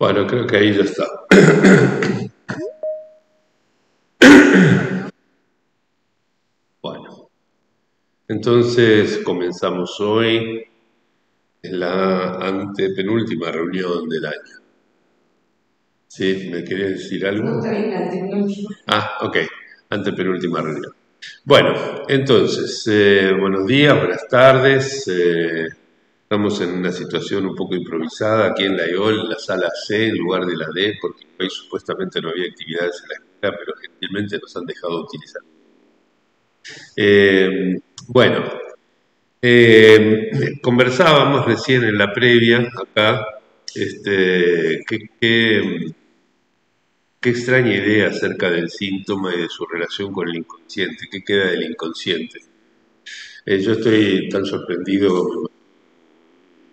Bueno, creo que ahí ya está. Bueno, entonces comenzamos hoy en la antepenúltima reunión del año. ¿Sí? ¿Me querías decir algo? No, está bien, la antepenúltima. Ah, ok, antepenúltima reunión. Bueno, entonces, buenos días, buenas tardes. Estamos en una situación un poco improvisada aquí en la EOL, la sala C en lugar de la D, porque hoy supuestamente no había actividades en la escuela, pero gentilmente nos han dejado utilizar. Bueno, conversábamos recién en la previa acá, qué extraña idea acerca del síntoma y de su relación con el inconsciente, qué queda del inconsciente. Yo estoy tan sorprendido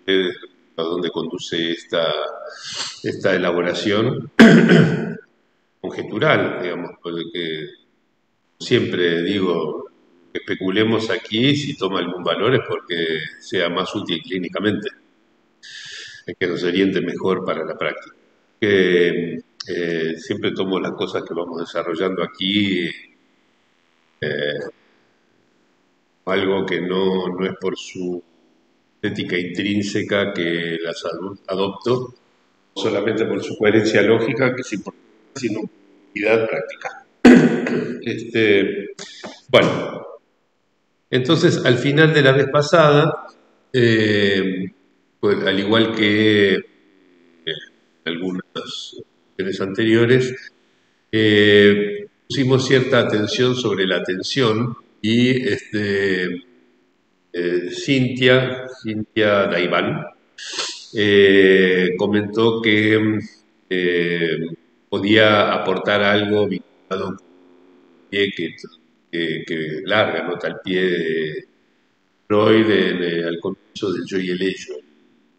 de a dónde conduce esta elaboración conjetural, digamos, porque siempre digo, especulemos aquí, si toma algún valor es porque sea más útil clínicamente, que nos oriente mejor para la práctica. Que siempre tomo las cosas que vamos desarrollando aquí, algo que no es por su ética intrínseca que las adopto, solamente por su coherencia lógica, que es importante, sino por utilidad práctica. Bueno, entonces al final de la vez pasada, pues, al igual que algunas sesiones anteriores, pusimos cierta atención sobre la atención y Cintia Daiván comentó que podía aportar algo vinculado con el pie que larga, nota el pie de Freud al comienzo del yo y el ello,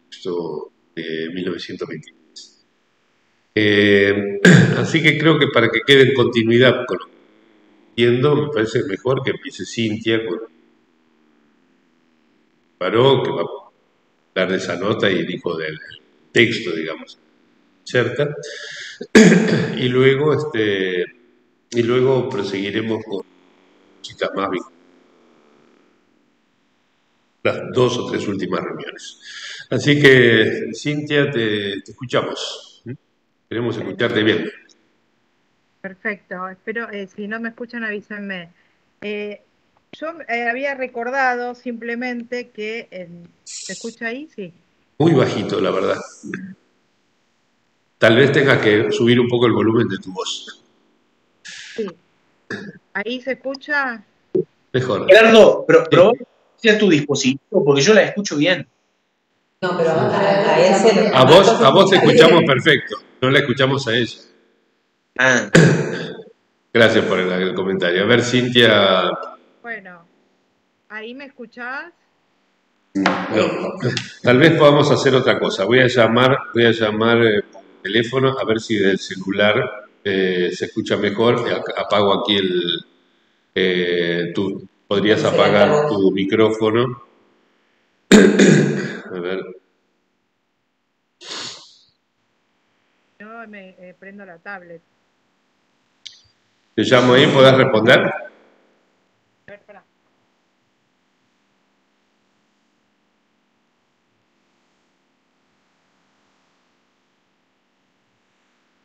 esto de 1923. Así que creo que para que quede en continuidad con lo que estoy viendo, me parece mejor que empiece Cintia con Paró, que va a hablar de esa nota y dijo del texto, digamos, cerca, y luego proseguiremos con citas más bien, las dos o tres últimas reuniones. Así que, Cintia, te escuchamos. Queremos escucharte bien. Perfecto, espero, si no me escuchan, avísenme. Yo había recordado simplemente que, ¿se escucha ahí? Sí. Muy bajito, la verdad. Tal vez tengas que subir un poco el volumen de tu voz. Sí. ¿Ahí se escucha? Mejor. Gerardo, pero Sí. probá sea tu dispositivo, porque yo la escucho bien. No, pero a ese... A vos te escuchamos perfecto, no la escuchamos a ella. Ah, Gracias por el comentario. A ver, Cintia. Bueno, ¿ahí me escuchás? No, tal vez podamos hacer otra cosa. Voy a llamar por teléfono a ver si del celular se escucha mejor. Apago aquí tú podrías apagar tu micrófono. A ver. Yo me prendo la tablet. Te llamo ahí, ¿podés responder? A ver, pará.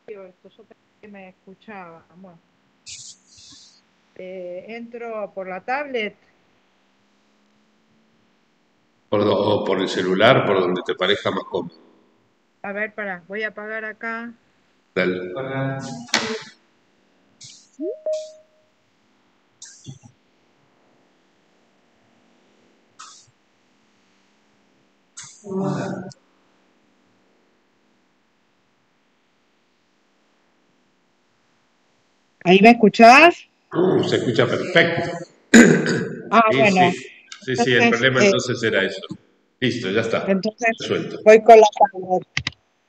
Digo, esto yo pensé que me escuchaba. Bueno, entro por la tablet. O por el celular, por donde te parezca más cómodo. A ver, pará, voy a apagar acá. Dale. ¿Ahí me escuchás? Se escucha perfecto. Ah, Sí, bueno. sí, el Entonces, problema entonces era eso. Listo, ya está. entonces Resuelto. voy con la tablet.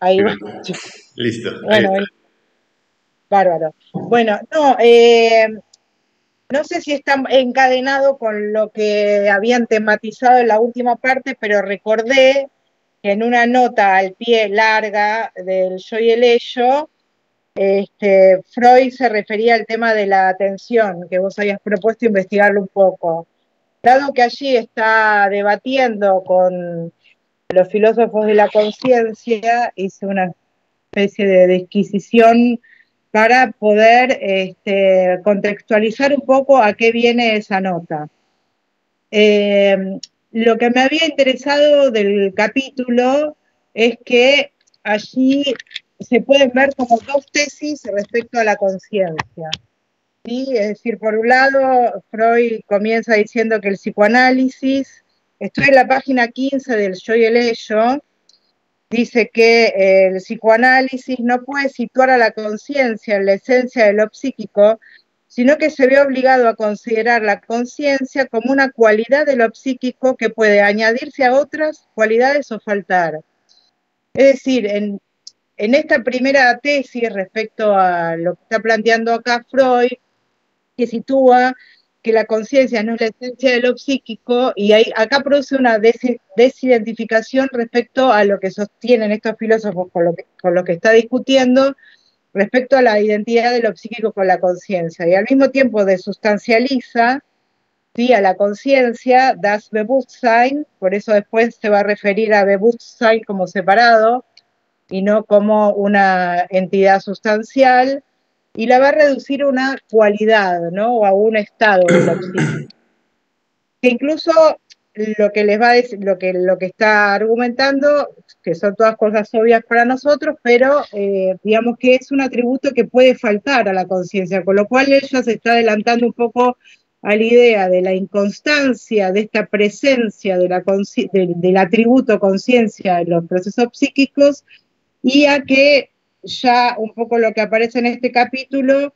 Ahí va. Listo, ahí Bueno, está. bárbaro. Bueno, no, no sé si está encadenado con lo que habían tematizado en la última parte, pero recordé que en una nota al pie larga del Yo y el Ello, Freud se refería al tema de la atención, que vos habías propuesto investigarlo un poco. Dado que allí está debatiendo con los filósofos de la conciencia, hice una especie de disquisición para poder contextualizar un poco a qué viene esa nota. Lo que me había interesado del capítulo es que allí se pueden ver como dos tesis respecto a la conciencia. ¿Sí? Es decir, por un lado, Freud comienza diciendo que el psicoanálisis, estoy en la página 15 del Yo y el Ello, dice que el psicoanálisis no puede situar a la conciencia en la esencia de lo psíquico, sino que se ve obligado a considerar la conciencia como una cualidad de lo psíquico que puede añadirse a otras cualidades o faltar. Es decir, en esta primera tesis respecto a lo que está planteando acá Freud, que sitúa que la conciencia no es la esencia de lo psíquico, y acá produce una desidentificación respecto a lo que sostienen estos filósofos con lo que está discutiendo, respecto a la identidad de lo psíquico con la conciencia, y al mismo tiempo desustancializa, ¿sí?, a la conciencia, das Bewusstsein, por eso después se va a referir a Bewusstsein como separado, y no como una entidad sustancial, y la va a reducir a una cualidad, ¿no?, o a un estado de lo psíquico. Que incluso lo que les va a decir, lo que está argumentando, que son todas cosas obvias para nosotros, pero digamos que es un atributo que puede faltar a la conciencia, con lo cual ella se está adelantando un poco a la idea de la inconstancia de esta presencia del atributo conciencia en los procesos psíquicos, y a que ya un poco lo que aparece en este capítulo,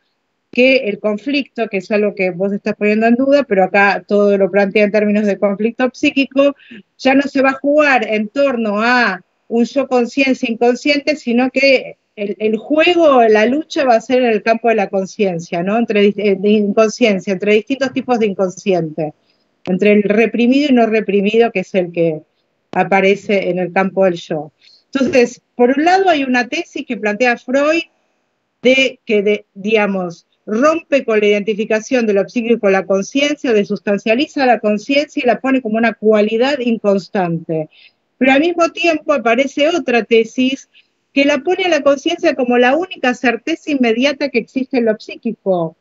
que el conflicto, que es algo que vos estás poniendo en duda, pero acá todo lo plantea en términos de conflicto psíquico, ya no se va a jugar en torno a un yo conciencia inconsciente, sino que el juego, la lucha va a ser en el campo de la conciencia, ¿no?, de inconsciencia, entre distintos tipos de inconsciente, entre el reprimido y no reprimido, que es el que aparece en el campo del yo. Entonces, por un lado hay una tesis que plantea Freud digamos, rompe con la identificación de lo psíquico con la conciencia, desustancializa la conciencia y la pone como una cualidad inconstante. Pero al mismo tiempo aparece otra tesis que la pone a la conciencia como la única certeza inmediata que existe en lo psíquico,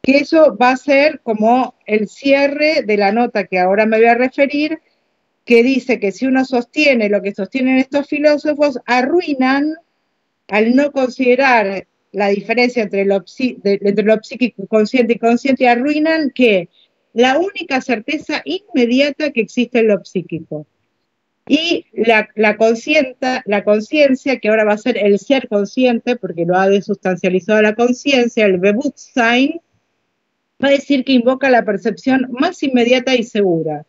que eso va a ser como el cierre de la nota que ahora me voy a referir, que dice que si uno sostiene lo que sostienen estos filósofos, arruinan, al no considerar la diferencia entre lo psíquico consciente y consciente, arruinan que la única certeza inmediata que existe en lo psíquico. Y la conciencia, que ahora va a ser el ser consciente, porque lo ha desustancializado la conciencia, el Bewusstsein, va a decir que invoca la percepción más inmediata y segura.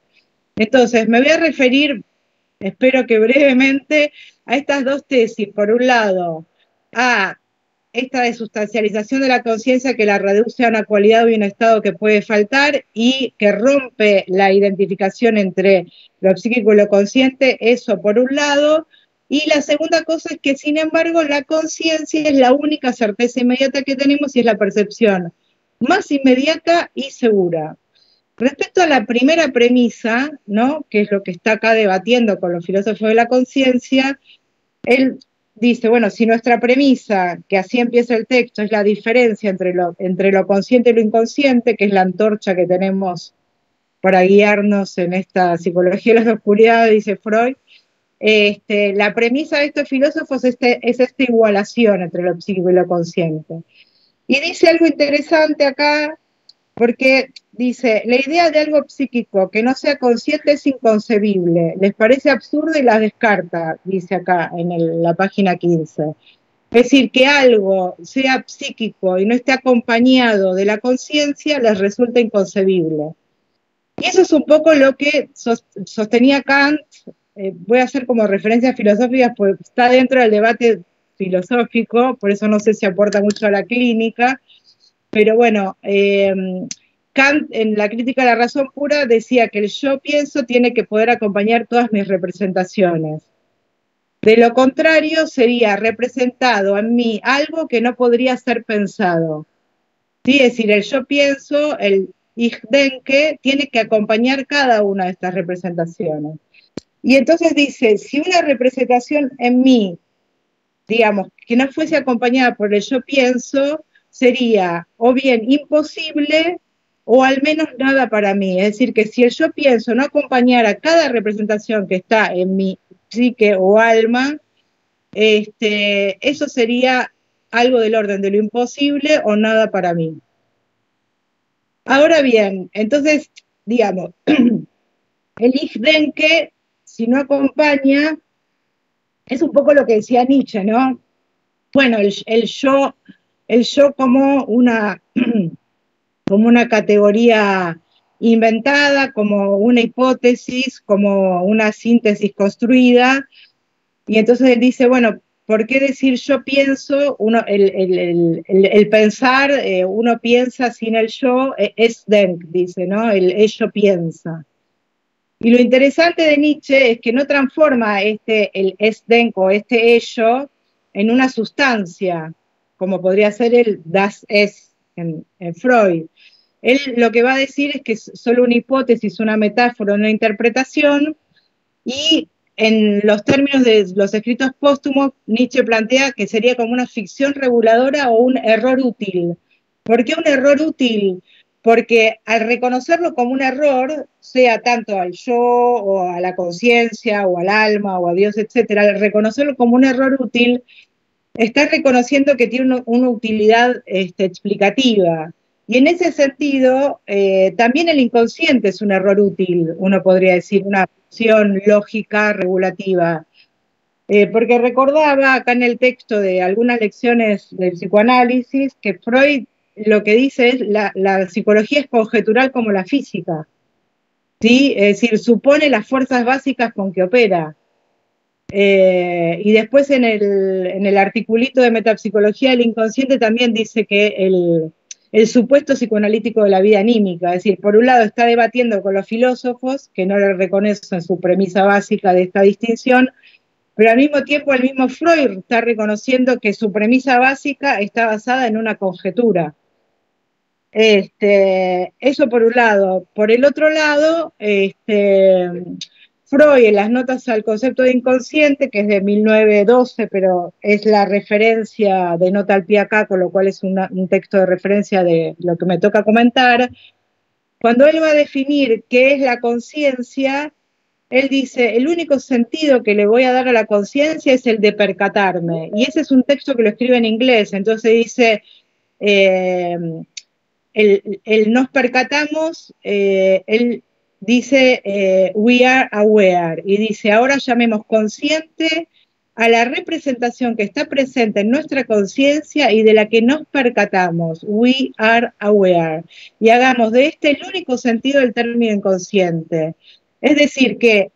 Entonces, me voy a referir, espero que brevemente, a estas dos tesis. Por un lado, a esta desustancialización de la conciencia que la reduce a una cualidad o un estado que puede faltar y que rompe la identificación entre lo psíquico y lo consciente, eso por un lado. Y la segunda cosa es que, sin embargo, la conciencia es la única certeza inmediata que tenemos y es la percepción más inmediata y segura. Respecto a la primera premisa, ¿no?, que es lo que está acá debatiendo con los filósofos de la conciencia, él dice, bueno, si nuestra premisa, que así empieza el texto, es la diferencia entre lo consciente y lo inconsciente, que es la antorcha que tenemos para guiarnos en esta psicología de la oscuridad, dice Freud, la premisa de estos filósofos es esta igualación entre lo psíquico y lo consciente. Y dice algo interesante acá, porque dice, la idea de algo psíquico que no sea consciente es inconcebible, les parece absurda y la descarta, dice acá en la página 15. Es decir, que algo sea psíquico y no esté acompañado de la conciencia les resulta inconcebible. Y eso es un poco lo que sostenía Kant. Voy a hacer como referencias filosóficas, porque está dentro del debate filosófico, por eso no sé si aporta mucho a la clínica, pero bueno, Kant en la crítica de la razón pura decía que el yo pienso tiene que poder acompañar todas mis representaciones. De lo contrario, sería representado en mí algo que no podría ser pensado. ¿Sí? Es decir, el yo pienso, el Ich denke, tiene que acompañar cada una de estas representaciones. Y entonces dice, si una representación en mí, digamos, que no fuese acompañada por el yo pienso, sería o bien imposible o al menos nada para mí. Es decir, que si el yo pienso no acompañara cada representación que está en mi psique o alma, eso sería algo del orden de lo imposible o nada para mí. Ahora bien, entonces, digamos, el Ich denke, si no acompaña, es un poco lo que decía Nietzsche, ¿no? Bueno, el yo como una categoría inventada, como una hipótesis, como una síntesis construida, y entonces él dice, bueno, ¿por qué decir yo pienso? El pensar, uno piensa sin el yo, es denk, dice, ¿no? El yo piensa. Y lo interesante de Nietzsche es que no transforma el es denk o este ello en una sustancia, como podría ser el das es en Freud. Él lo que va a decir es que es solo una hipótesis, una metáfora, una interpretación, y en los términos de los escritos póstumos, Nietzsche plantea que sería como una ficción reguladora o un error útil. ¿Por qué un error útil? Porque al reconocerlo como un error, sea tanto al yo o a la conciencia o al alma o a Dios, etcétera, al reconocerlo como un error útil, está reconociendo que tiene una utilidad explicativa. Y en ese sentido, también el inconsciente es un error útil, uno podría decir, una función lógica, regulativa. Porque recordaba acá en el texto de algunas lecciones del psicoanálisis que Freud lo que dice es la psicología es conjetural como la física, ¿sí? Es decir, supone las fuerzas básicas con que opera. Y después en el articulito de metapsicología del inconsciente también dice que el supuesto psicoanalítico de la vida anímica, es decir, por un lado está debatiendo con los filósofos, que no le reconocen su premisa básica de esta distinción, pero al mismo tiempo el mismo Freud está reconociendo que su premisa básica está basada en una conjetura. Eso por un lado. Por el otro lado, Freud, en las notas al concepto de inconsciente, que es de 1912, pero es la referencia de nota al pie acá, con lo cual es un texto de referencia de lo que me toca comentar, cuando él va a definir qué es la conciencia, él dice, el único sentido que le voy a dar a la conciencia es el de percatarme. Y ese es un texto que lo escribe en inglés, entonces dice... el nos percatamos, él dice we are aware, y dice ahora llamemos consciente a la representación que está presente en nuestra conciencia y de la que nos percatamos, we are aware, y hagamos de este el único sentido del término inconsciente. Es decir, que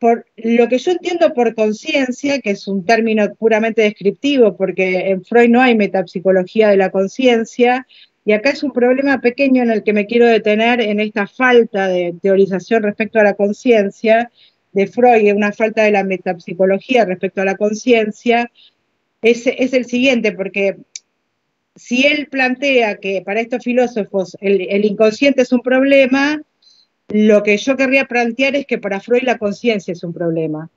por lo que yo entiendo por conciencia, que es un término puramente descriptivo, porque en Freud no hay metapsicología de la conciencia, y acá es un problema pequeño en el que me quiero detener en esta falta de teorización respecto a la conciencia de Freud, una falta de la metapsicología respecto a la conciencia, es el siguiente, porque si él plantea que para estos filósofos el inconsciente es un problema, lo que yo querría plantear es que para Freud la conciencia es un problema.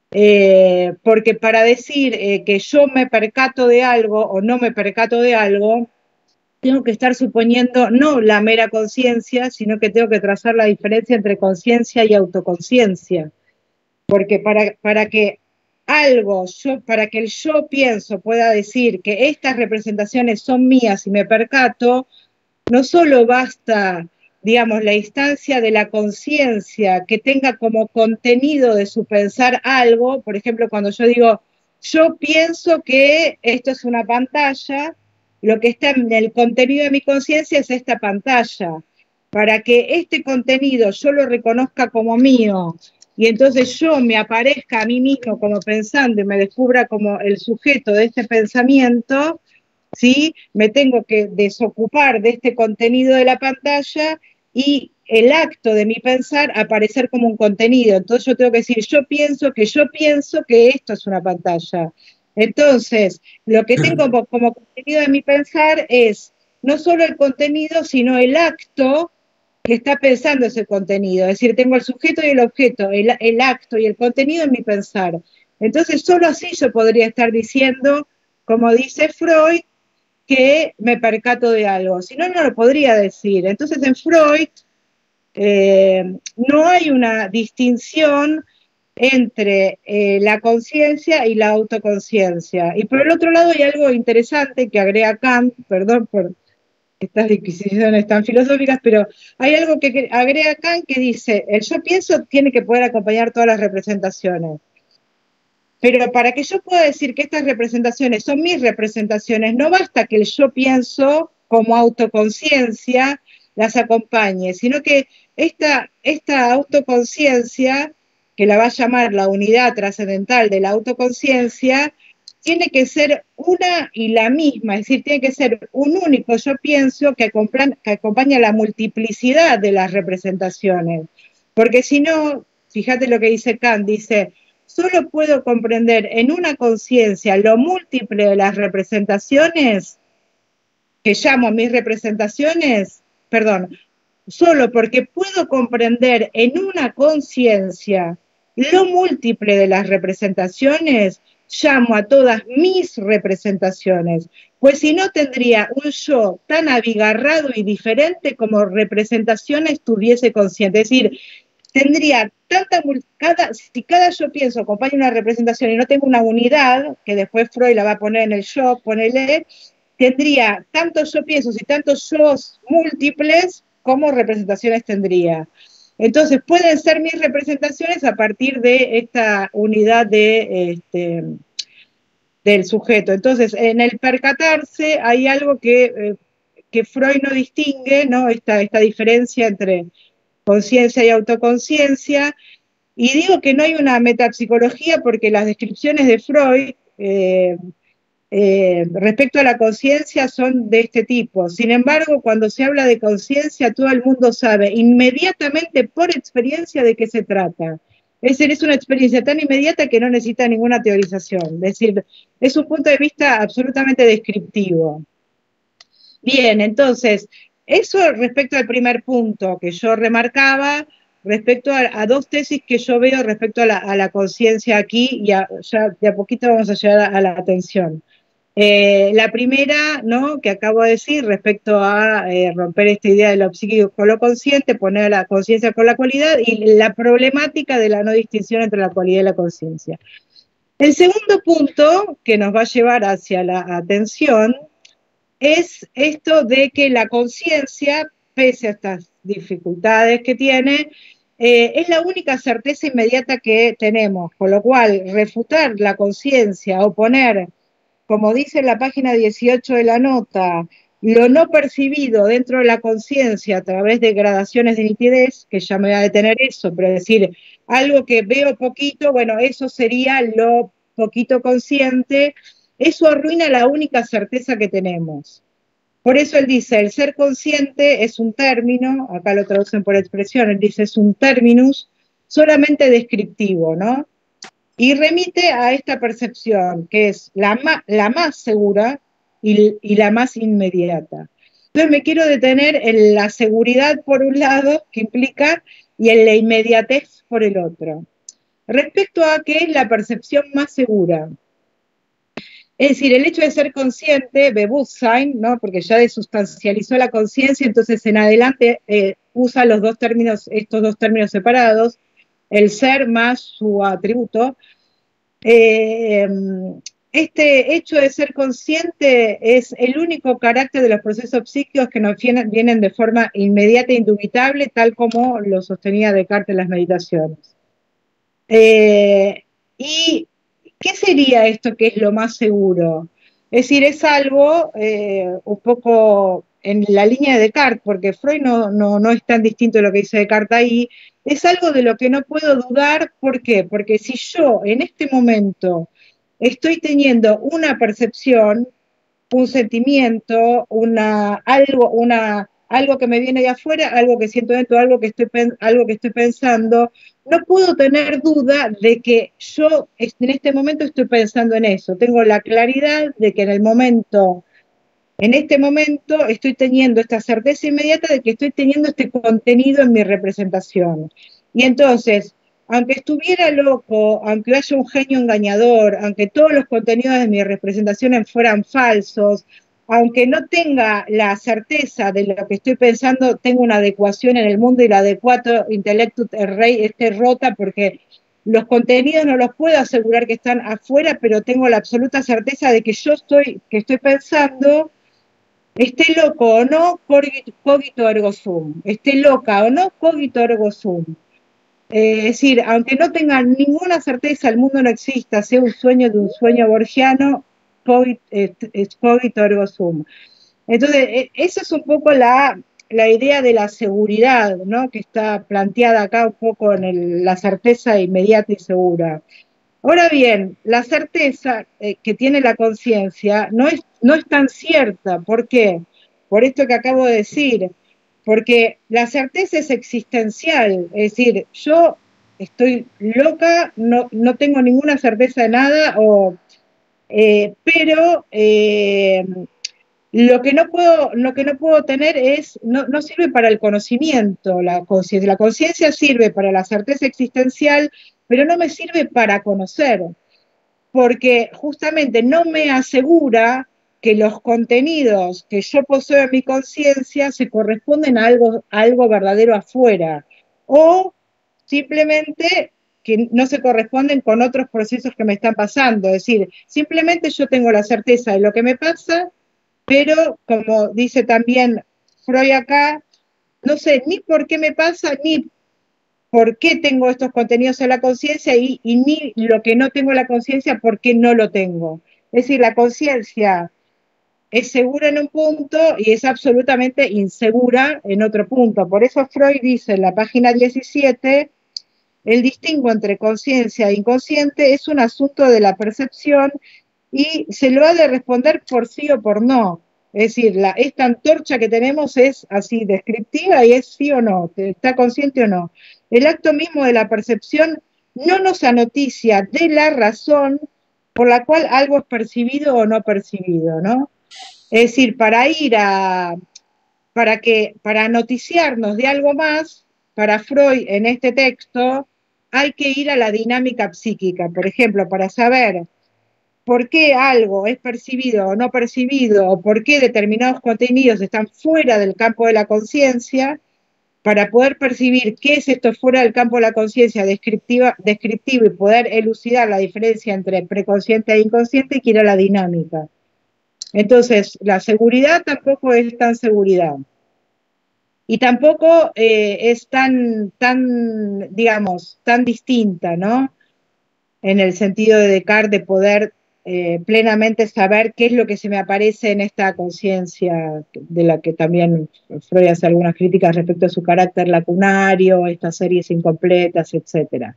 Porque para decir que yo me percato de algo o no me percato de algo, tengo que estar suponiendo no la mera conciencia, sino que tengo que trazar la diferencia entre conciencia y autoconciencia. Porque para que para que el yo pienso pueda decir que estas representaciones son mías y me percato, no solo basta, digamos, la instancia de la conciencia que tenga como contenido de su pensar algo, por ejemplo, cuando yo digo, yo pienso que esto es una pantalla, lo que está en el contenido de mi conciencia es esta pantalla. Para que este contenido yo lo reconozca como mío y entonces yo me aparezca a mí mismo como pensando y me descubra como el sujeto de este pensamiento, ¿sí? Me tengo que desocupar de este contenido de la pantalla y el acto de mi pensar aparecer como un contenido. Entonces yo tengo que decir, yo pienso que esto es una pantalla. Entonces, lo que tengo como contenido de mi pensar es no solo el contenido, sino el acto que está pensando ese contenido. Es decir, tengo el sujeto y el objeto, el acto y el contenido en mi pensar. Entonces, solo así yo podría estar diciendo, como dice Freud, que me percato de algo. Si no, no lo podría decir. Entonces, en Freud no hay una distinción entre la conciencia y la autoconciencia. Y por el otro lado hay algo interesante que agrega Kant, perdón por estas disquisiciones tan filosóficas, pero hay algo que agrega Kant que dice, el yo pienso tiene que poder acompañar todas las representaciones. Pero para que yo pueda decir que estas representaciones son mis representaciones, no basta que el yo pienso como autoconciencia las acompañe, sino que esta autoconciencia, que la va a llamar la unidad trascendental de la autoconciencia, tiene que ser una y la misma, es decir, tiene que ser un único yo pienso que acompaña la multiplicidad de las representaciones. Porque si no, fíjate lo que dice Kant, dice, solo puedo comprender en una conciencia lo múltiple de las representaciones, que llamo a mis representaciones, perdón, solo porque puedo comprender en una conciencia lo múltiple de las representaciones, llamo a todas mis representaciones, pues si no tendría un yo tan abigarrado y diferente como representaciones tuviese consciente. Es decir, tendría si cada yo pienso acompaña una representación y no tengo una unidad, que después Freud la va a poner en el yo, ponele, tendría tantos yo piensos y tantos yo múltiples como representaciones tendría. Entonces pueden ser mis representaciones a partir de esta unidad del sujeto. Entonces, en el percatarse hay algo que Freud no distingue, ¿no? Esta diferencia entre conciencia y autoconciencia, y digo que no hay una metapsicología porque las descripciones de Freud respecto a la conciencia son de este tipo. Sin embargo, cuando se habla de conciencia, todo el mundo sabe inmediatamente por experiencia de qué se trata. Es decir, es una experiencia tan inmediata que no necesita ninguna teorización. Es decir, es un punto de vista absolutamente descriptivo. Bien, entonces, eso respecto al primer punto que yo remarcaba, respecto a dos tesis que yo veo respecto a la conciencia aquí, y ya de a poquito vamos a llegar a la atención. La primera, ¿no?, que acabo de decir, respecto a romper esta idea de lo psíquico con lo consciente, poner a la conciencia con la cualidad, y la problemática de la no distinción entre la cualidad y la conciencia. El segundo punto que nos va a llevar hacia la atención es esto de que la conciencia, pese a estas dificultades que tiene, es la única certeza inmediata que tenemos, con lo cual refutar la conciencia o poner, como dice en la página 18 de la nota, lo no percibido dentro de la conciencia a través de gradaciones de nitidez, que ya me voy a detener eso, pero decir, algo que veo poquito, bueno, eso sería lo poquito consciente, eso arruina la única certeza que tenemos. Por eso él dice, el ser consciente es un término, acá lo traducen por expresión, él dice, es un terminus solamente descriptivo, ¿no? Y remite a esta percepción, que es la más segura y la más inmediata. Entonces me quiero detener en la seguridad por un lado, que implica, y en la inmediatez por el otro. Respecto a qué es la percepción más segura. Es decir, el hecho de ser consciente, Bewusstsein, ¿no?, porque ya desustancializó la conciencia, entonces en adelante usa estos dos términos separados, el ser más su atributo. Este hecho de ser consciente es el único carácter de los procesos psíquicos que nos vienen de forma inmediata e indubitable, tal como lo sostenía Descartes en las meditaciones. ¿Y qué sería esto que es lo más seguro? Es decir, es algo un poco en la línea de Descartes, porque Freud no es tan distinto de lo que dice Descartes ahí, es algo de lo que no puedo dudar. ¿Por qué? Porque si yo en este momento estoy teniendo una percepción, un sentimiento, algo que me viene de afuera, algo que siento dentro, algo que estoy pensando, no puedo tener duda de que yo en este momento estoy pensando en eso. Tengo la claridad de que en este momento estoy teniendo esta certeza inmediata de que estoy teniendo este contenido en mi representación. Y entonces, aunque estuviera loco, aunque haya un genio engañador, aunque todos los contenidos de mi representación fueran falsos, aunque no tenga la certeza de lo que estoy pensando, tengo una adecuación en el mundo y la adecuato intelectus rei esté rota, porque los contenidos no los puedo asegurar que están afuera, pero tengo la absoluta certeza de que que estoy pensando, esté loco o no, cogito ergo sum, esté loca o no, cogito ergo sum. Es decir, aunque no tenga ninguna certeza, el mundo no exista, sea un sueño de un sueño borgiano, cogito ergo sum. Entonces, esa es un poco la idea de la seguridad, ¿no? Que está planteada acá un poco en la certeza inmediata y segura. Ahora bien, la certeza que tiene la conciencia no es tan cierta. ¿Por qué? Por esto que acabo de decir. Porque la certeza es existencial. Es decir, yo estoy loca, no tengo ninguna certeza de nada, pero lo que no puedo tener no sirve para el conocimiento, la conciencia. La conciencia sirve para la certeza existencial, pero no me sirve para conocer, porque justamente no me asegura que los contenidos que yo poseo en mi conciencia se corresponden a algo verdadero afuera, o simplemente que no se corresponden con otros procesos que me están pasando. Es decir, simplemente yo tengo la certeza de lo que me pasa, pero como dice también Freud acá, no sé ni por qué me pasa, ni por qué tengo estos contenidos en la conciencia y ni lo que no tengo en la conciencia, por qué no lo tengo. Es decir, la conciencia es segura en un punto y es absolutamente insegura en otro punto. Por eso Freud dice en la página 17, el distingo entre conciencia e inconsciente es un asunto de la percepción y se lo ha de responder por sí o por no. Es decir, esta antorcha que tenemos es así descriptiva y es sí o no, está consciente o no. El acto mismo de la percepción no nos anoticia de la razón por la cual algo es percibido o no percibido, ¿no? Es decir, para noticiarnos de algo más, para Freud en este texto, hay que ir a la dinámica psíquica. Por ejemplo, para saber por qué algo es percibido o no percibido, o por qué determinados contenidos están fuera del campo de la conciencia, para poder percibir qué es esto fuera del campo de la conciencia descriptivo y poder elucidar la diferencia entre preconsciente e inconsciente, hay que ir a la dinámica. Entonces, la seguridad tampoco es tan seguridad. Y tampoco es tan, digamos, tan distinta, ¿no? En el sentido de Descartes, de poder plenamente saber qué es lo que se me aparece en esta conciencia, de la que también Freud hace algunas críticas respecto a su carácter lacunario, estas series incompletas, etc.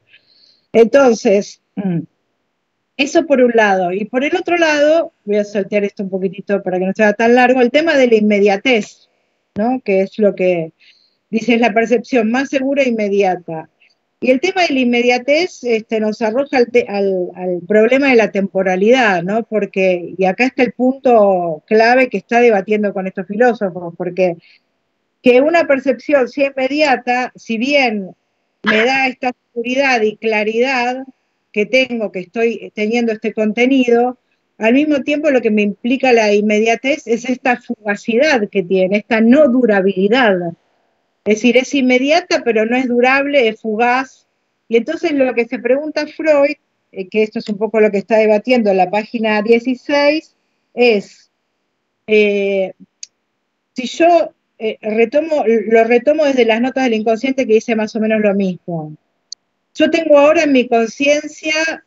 Entonces, eso por un lado. Y por el otro lado, voy a saltear esto un poquitito para que no sea tan largo, el tema de la inmediatez, ¿no? Que es lo que dice, es la percepción más segura e inmediata. Y el tema de la inmediatez nos arroja al problema de la temporalidad, ¿no? Porque, y acá está el punto clave que está debatiendo con estos filósofos, porque que una percepción sea inmediata, si bien me da esta seguridad y claridad que tengo, que estoy teniendo este contenido, al mismo tiempo lo que me implica la inmediatez es esta fugacidad que tiene, esta no durabilidad. Es decir, es inmediata, pero no es durable, es fugaz. Y entonces lo que se pregunta Freud, que esto es un poco lo que está debatiendo en la página 16, es, si yo lo retomo desde las notas del inconsciente, que dice más o menos lo mismo. Yo tengo ahora en mi conciencia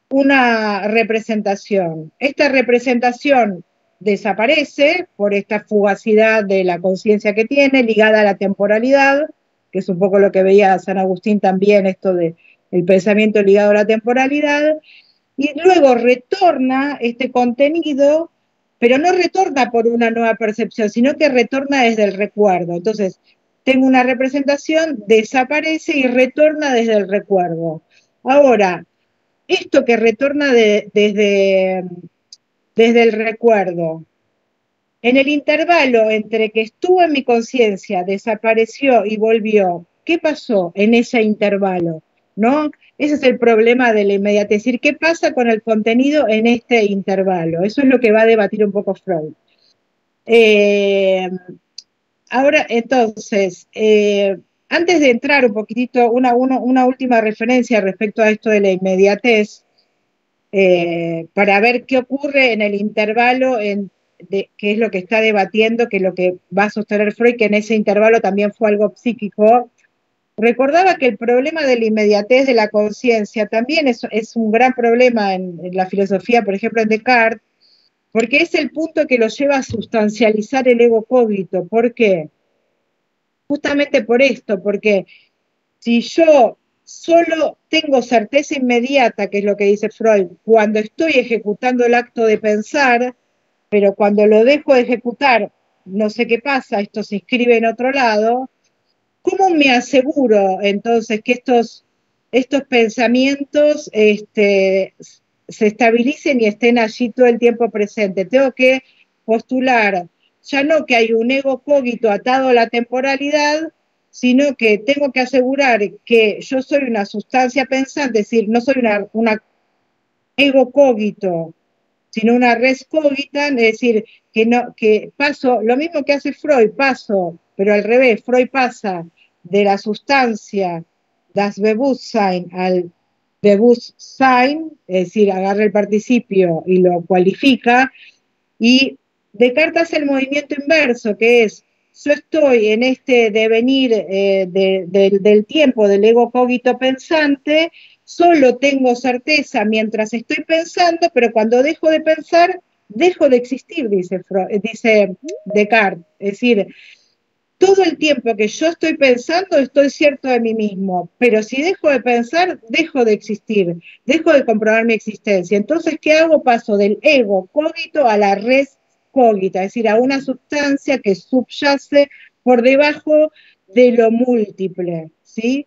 una representación. Esta representación desaparece por esta fugacidad de la conciencia que tiene, ligada a la temporalidad, que es un poco lo que veía San Agustín también, esto de el pensamiento ligado a la temporalidad, y luego retorna este contenido pero no retorna por una nueva percepción, sino que retorna desde el recuerdo. Entonces, tengo una representación, desaparece y retorna desde el recuerdo. Ahora, esto que retorna desde el recuerdo, en el intervalo entre que estuvo en mi conciencia, desapareció y volvió, ¿qué pasó en ese intervalo? ¿No? Ese es el problema de la inmediatez, es decir, ¿qué pasa con el contenido en este intervalo? Eso es lo que va a debatir un poco Freud. Ahora, entonces, antes de entrar un poquitito, una última referencia respecto a esto de la inmediatez, para ver qué ocurre en el intervalo, qué es lo que está debatiendo, que es lo que va a sostener Freud, que en ese intervalo también fue algo psíquico. Recordaba que el problema de la inmediatez de la conciencia también es un gran problema en la filosofía, por ejemplo, en Descartes, porque es el punto que lo lleva a sustancializar el ego cogito. ¿Por qué? Justamente por esto, porque si yo solo tengo certeza inmediata, que es lo que dice Freud, cuando estoy ejecutando el acto de pensar, pero cuando lo dejo de ejecutar, no sé qué pasa, esto se inscribe en otro lado, ¿cómo me aseguro entonces que estos pensamientos se estabilicen y estén allí todo el tiempo presente? Tengo que postular ya no que hay un ego cogito atado a la temporalidad, sino que tengo que asegurar que yo soy una sustancia pensante, es decir, no soy una ego cogito, sino una res cogitan, es decir, que paso, lo mismo que hace Freud, pero al revés, Freud pasa de la sustancia, das Bewusstsein, al Bewusstsein, es decir, agarra el participio y lo cualifica, y Descartes hace el movimiento inverso, que es, yo estoy en este devenir del tiempo del ego cogito pensante, solo tengo certeza mientras estoy pensando, pero cuando dejo de pensar, dejo de existir, dice Descartes. Es decir, todo el tiempo que yo estoy pensando, estoy cierto de mí mismo, pero si dejo de pensar, dejo de existir, dejo de comprobar mi existencia. Entonces, ¿qué hago? Paso del ego cogito a la res cogita, es decir, a una sustancia que subyace por debajo de lo múltiple, ¿sí?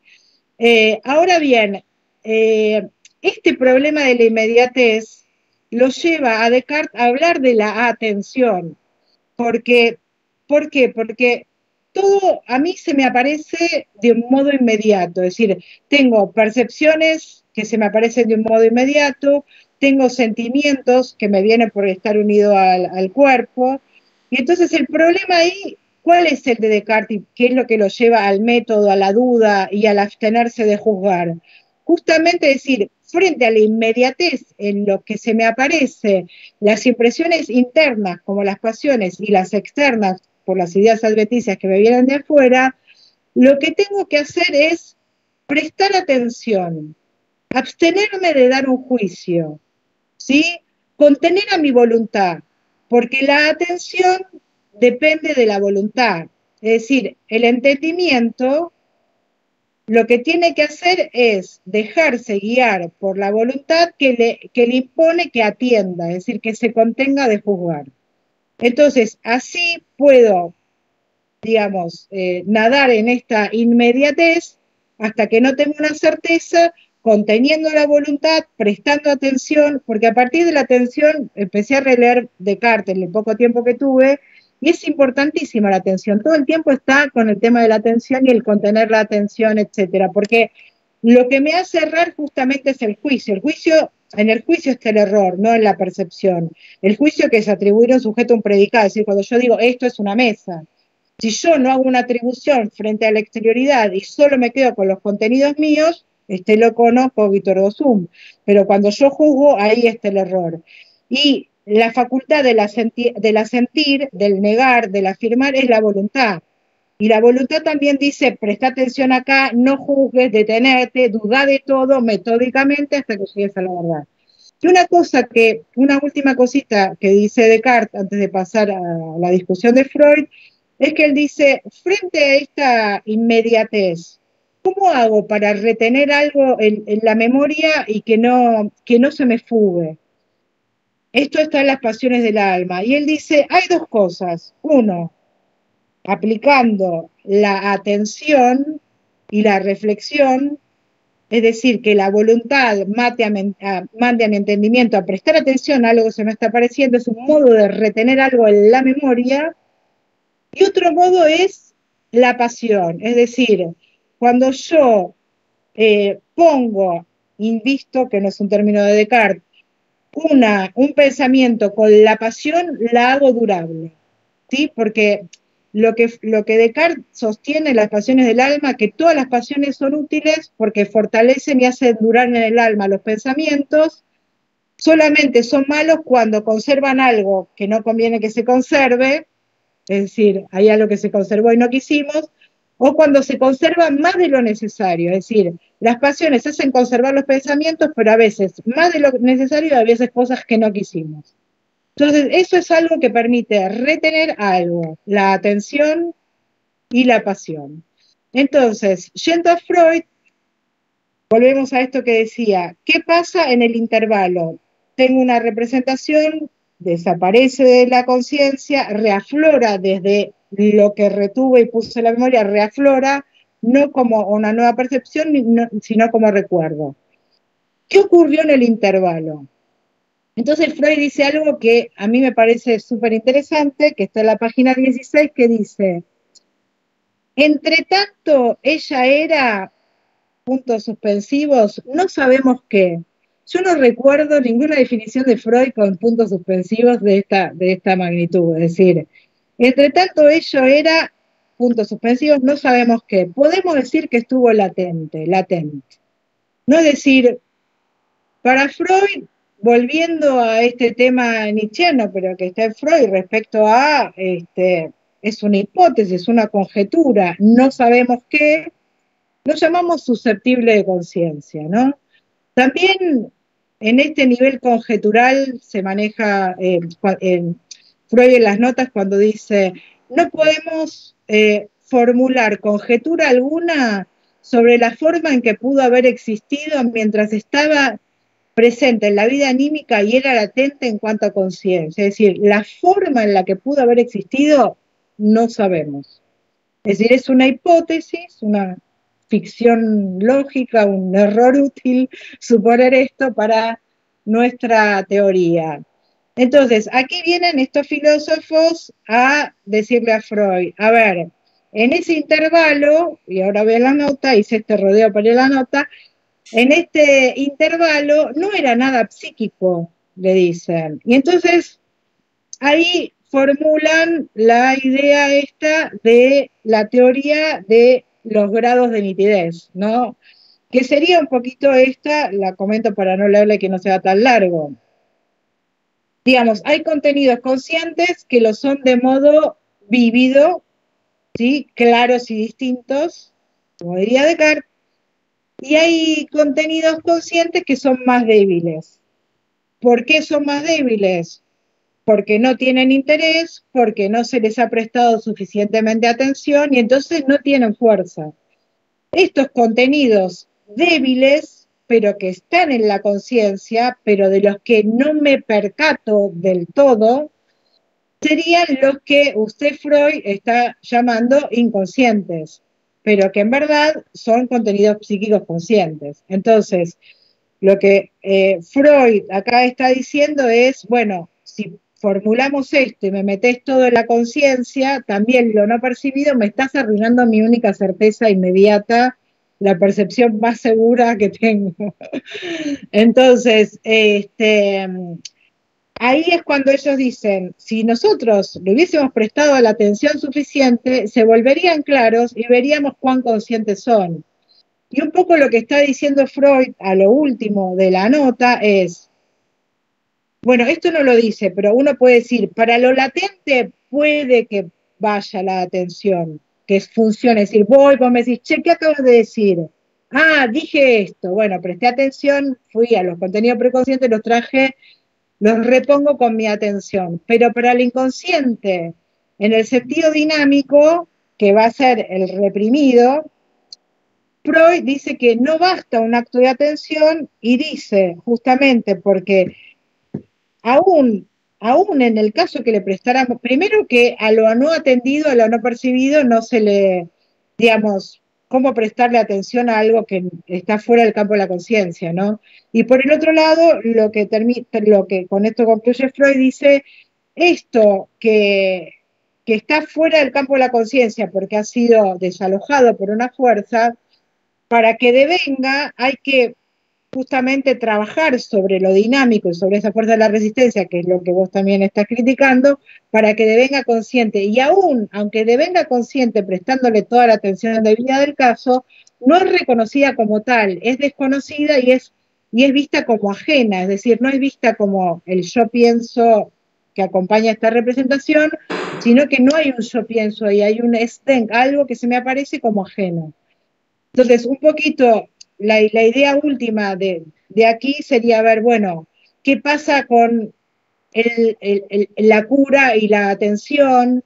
Ahora bien, este problema de la inmediatez lo lleva a Descartes a hablar de la atención. ¿Por qué? Porque todo a mí se me aparece de un modo inmediato, es decir, tengo percepciones que se me aparecen de un modo inmediato, tengo sentimientos que me vienen por estar unido al cuerpo, y entonces el problema ahí, ¿cuál es el de Descartes? ¿Qué es lo que lo lleva al método, a la duda y al abstenerse de juzgar? Justamente decir, frente a la inmediatez en lo que se me aparece, las impresiones internas como las pasiones y las externas por las ideas adventicias que me vienen de afuera, lo que tengo que hacer es prestar atención, abstenerme de dar un juicio, ¿sí? Contener a mi voluntad, porque la atención depende de la voluntad. Es decir, el entendimiento lo que tiene que hacer es dejarse guiar por la voluntad que le impone que atienda, es decir, que se contenga de juzgar. Entonces, así puedo, digamos, nadar en esta inmediatez hasta que no tengo una certeza, conteniendo la voluntad, prestando atención, porque a partir de la atención empecé a releer Descartes en el poco tiempo que tuve, y es importantísima la atención. Todo el tiempo está con el tema de la atención y el contener la atención, etcétera, porque lo que me hace errar justamente es el juicio. En el juicio está el error, no en la percepción. El juicio que es atribuir a un sujeto a un predicado, es decir, cuando yo digo esto es una mesa, si yo no hago una atribución frente a la exterioridad y solo me quedo con los contenidos míos, este loco no cogito ergo sum. Pero cuando yo juzgo, ahí está el error. Y la facultad del asentir, del negar, del afirmar, es la voluntad. Y la voluntad también dice, presta atención acá, no juzgues, detenerte, duda de todo metódicamente hasta que llegues a la verdad. Y una última cosita que dice Descartes antes de pasar a la discusión de Freud, es que él dice, frente a esta inmediatez, ¿cómo hago para retener algo en la memoria y que no se me fugue? esto está en las pasiones del alma. Y él dice, hay dos cosas. Uno, aplicando la atención y la reflexión, es decir, que la voluntad mande a mi entendimiento a prestar atención a algo que se me está apareciendo, es un modo de retener algo en la memoria. Y otro modo es la pasión, es decir, cuando yo pongo, invisto, que no es un término de Descartes, un pensamiento con la pasión, la hago durable, ¿sí? Porque lo que Descartes sostiene en las pasiones del alma, que todas las pasiones son útiles porque fortalecen y hacen durar en el alma los pensamientos, solamente son malos cuando conservan algo que no conviene que se conserve, es decir, hay algo que se conservó y no quisimos, o cuando se conserva más de lo necesario, es decir, las pasiones hacen conservar los pensamientos, pero a veces más de lo necesario y a veces cosas que no quisimos. Entonces, eso es algo que permite retener algo, la atención y la pasión. Entonces, yendo a Freud, volvemos a esto que decía, ¿qué pasa en el intervalo? Tengo una representación, desaparece de la conciencia, reaflora desde lo que retuve y puse en la memoria, reaflora, no como una nueva percepción, sino como recuerdo. ¿Qué ocurrió en el intervalo? Entonces Freud dice algo que a mí me parece súper interesante, que está en la página 16, que dice, entre tanto ella era, puntos suspensivos, no sabemos qué. Yo no recuerdo ninguna definición de Freud con puntos suspensivos de esta magnitud, es decir, entre tanto ello era, puntos suspensivos, no sabemos qué. Podemos decir que estuvo latente. No es decir, para Freud, volviendo a este tema nietzscheano, pero que está en Freud respecto a, es una hipótesis, una conjetura, no sabemos qué, lo llamamos susceptible de conciencia, ¿no? También en este nivel conjetural se maneja Freud en las notas cuando dice, no podemos formular conjetura alguna sobre la forma en que pudo haber existido mientras estaba presente en la vida anímica y era latente en cuanto a conciencia. Es decir, la forma en la que pudo haber existido no sabemos. Es decir, es una hipótesis, una ficción lógica, un error útil suponer esto para nuestra teoría. Entonces, aquí vienen estos filósofos a decirle a Freud, a ver, en ese intervalo, y ahora ve la nota, hice este rodeo para la nota, en este intervalo no era nada psíquico, le dicen. Y entonces ahí formulan la idea esta de la teoría de los grados de nitidez, ¿no? Que sería un poquito esta, la comento para no leerle que no sea tan largo. Digamos, hay contenidos conscientes que lo son de modo vívido, ¿sí? Claros y distintos, como diría Descartes, y hay contenidos conscientes que son más débiles. ¿Por qué son más débiles? Porque no tienen interés, porque no se les ha prestado suficientemente atención y entonces no tienen fuerza. Estos contenidos débiles, pero que están en la conciencia, pero de los que no me percato del todo, serían los que usted, Freud, está llamando inconscientes, pero que en verdad son contenidos psíquicos conscientes. Entonces, lo que Freud acá está diciendo es, bueno, si formulamos esto y me metés todo en la conciencia, también lo no percibido, me estás arruinando mi única certeza inmediata, la percepción más segura que tengo. Entonces, ahí es cuando ellos dicen, si nosotros le hubiésemos prestado la atención suficiente, se volverían claros y veríamos cuán conscientes son. Y un poco lo que está diciendo Freud a lo último de la nota es, bueno, esto no lo dice, pero uno puede decir, para lo latente puede que vaya la atención, que funcione, es decir, vos me decís, che, ¿qué acabas de decir? Ah, dije esto, bueno, presté atención, fui a los contenidos preconscientes, los traje, los repongo con mi atención, pero para el inconsciente, en el sentido dinámico, que va a ser el reprimido, Freud dice que no basta un acto de atención y dice, justamente porque aún en el caso que le prestáramos, primero que a lo no atendido, a lo no percibido, no se le, digamos, cómo prestarle atención a algo que está fuera del campo de la conciencia, ¿no? Y por el otro lado, lo que con esto concluye Freud, dice, esto que está fuera del campo de la conciencia porque ha sido desalojado por una fuerza, para que devenga hay que justamente trabajar sobre lo dinámico y sobre esa fuerza de la resistencia, que es lo que vos también estás criticando, para que devenga consciente. Y aún, aunque devenga consciente prestándole toda la atención debida del caso, no es reconocida como tal, es desconocida y es vista como ajena, es decir, no es vista como el yo pienso que acompaña esta representación, sino que no hay un yo pienso ahí, hay un algo que se me aparece como ajeno. Entonces, un poquito la idea última de aquí sería ver, bueno, qué pasa con la cura y la atención,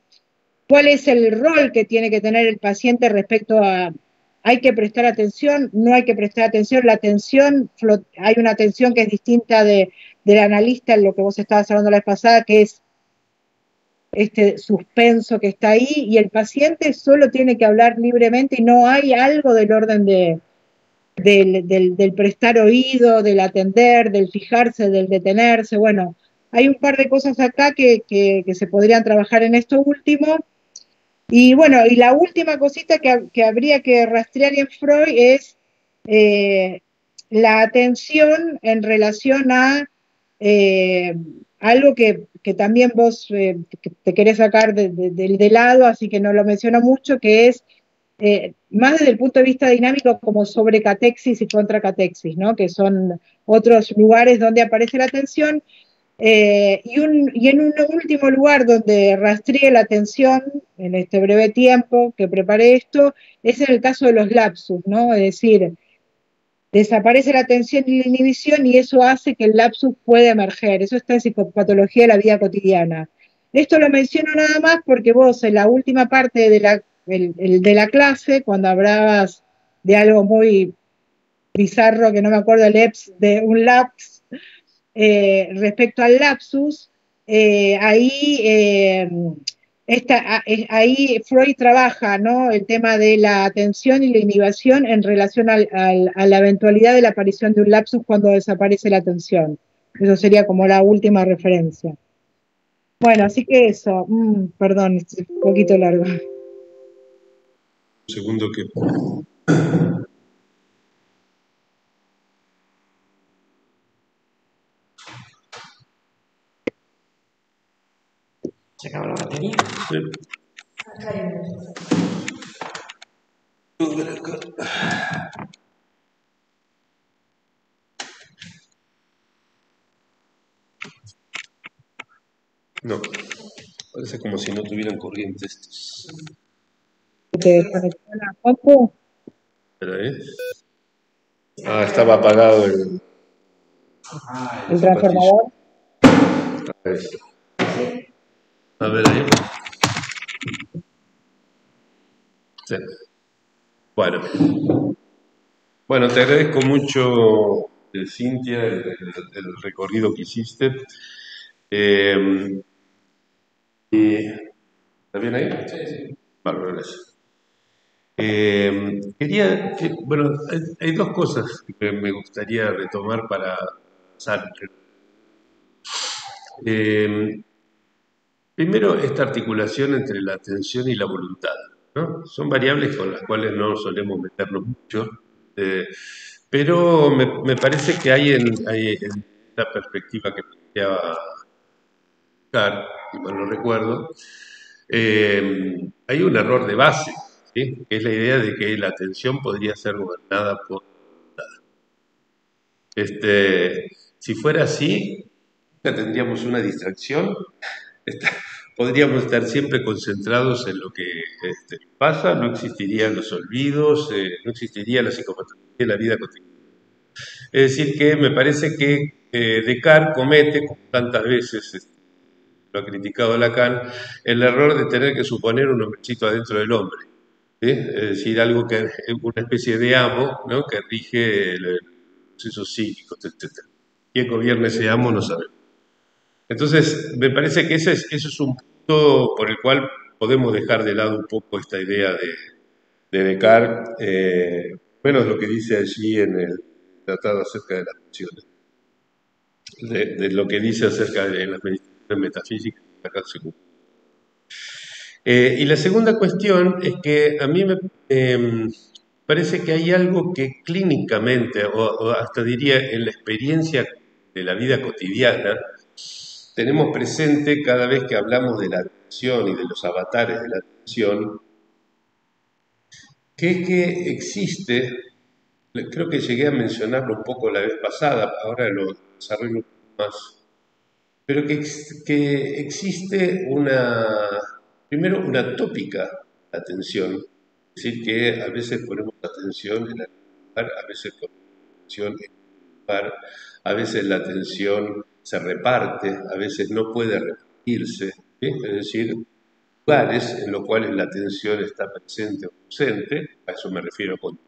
cuál es el rol que tiene que tener el paciente respecto a, hay que prestar atención, no hay que prestar atención, la atención, hay una atención que es distinta del analista en lo que vos estabas hablando la vez pasada, que es este suspenso que está ahí, y el paciente solo tiene que hablar libremente y no hay algo del orden del prestar oído, del atender, del fijarse, del detenerse. Bueno, hay un par de cosas acá que se podrían trabajar en esto último. Y bueno, y la última cosita que habría que rastrear en Freud es la atención en relación a algo que también vos que te querés sacar de lado, así que no lo menciono mucho, que es más desde el punto de vista dinámico como sobrecatexis y contracatexis, ¿no? Que son otros lugares donde aparece la atención. Y en un último lugar donde rastreé la atención en este breve tiempo que preparé esto, es en el caso de los lapsus, ¿no? Es decir, desaparece la atención y la inhibición y eso hace que el lapsus pueda emerger. Eso está en psicopatología de la vida cotidiana. Esto lo menciono nada más porque vos en la última parte de la clase, cuando hablabas de algo muy bizarro, que no me acuerdo de un lapsus, respecto al lapsus, ahí Freud trabaja, ¿no?, el tema de la atención y la inhibición en relación a la eventualidad de la aparición de un lapsus cuando desaparece la atención. Eso sería como la última referencia. Bueno, así que eso, perdón, es un poquito largo. Un segundo que... ¿Se acabó la batería? Sí. No, parece como si no tuvieran corriente estos. ¿Te desconectó la compu? Espera, ¿eh? Ah, estaba apagado el transformador. A ver ahí. Sí. Bueno, te agradezco mucho, Cintia, el recorrido que hiciste. ¿Está bien ahí? Sí. Bárbaro, gracias. Bueno, hay dos cosas que me gustaría retomar para pasar. Primero, esta articulación entre la atención y la voluntad, ¿no? Son variables con las cuales no solemos meternos mucho, pero me parece que hay en esta perspectiva que planteaba Carr, si mal no recuerdo, hay un error de base, ¿sí?, que es la idea de que la atención podría ser gobernada por la voluntad. Si fuera así, nunca tendríamos una distracción, podríamos estar siempre concentrados en lo que pasa, no existirían los olvidos, no existiría la psicopatología de la vida cotidiana. Es decir, que me parece que Descartes comete, como tantas veces lo ha criticado Lacan, el error de tener que suponer un hombrecito adentro del hombre, ¿sí? Es decir, algo que una especie de amo, ¿no?, que rige los procesos psíquicos, etc. ¿Quién gobierna ese amo? No sabemos. Entonces, me parece que ese es un punto por el cual podemos dejar de lado un poco esta idea de Descartes, menos lo que dice allí en el tratado acerca de las pasiones, de lo que dice acerca de las meditaciones metafísicas. Y la segunda cuestión es que a mí me parece que hay algo que clínicamente, o hasta diría en la experiencia de la vida cotidiana, tenemos presente cada vez que hablamos de la atención y de los avatares de la atención, que es que existe, creo que llegué a mencionarlo un poco la vez pasada, ahora lo desarrollo un poco más, pero que existe primero una tópica atención, es decir, que a veces ponemos atención en algún lugar, a veces ponemos atención en un lugar, a veces la atención se reparte, a veces no puede repartirse, ¿sí? Es decir, lugares en los cuales la atención está presente o ausente, a eso me refiero con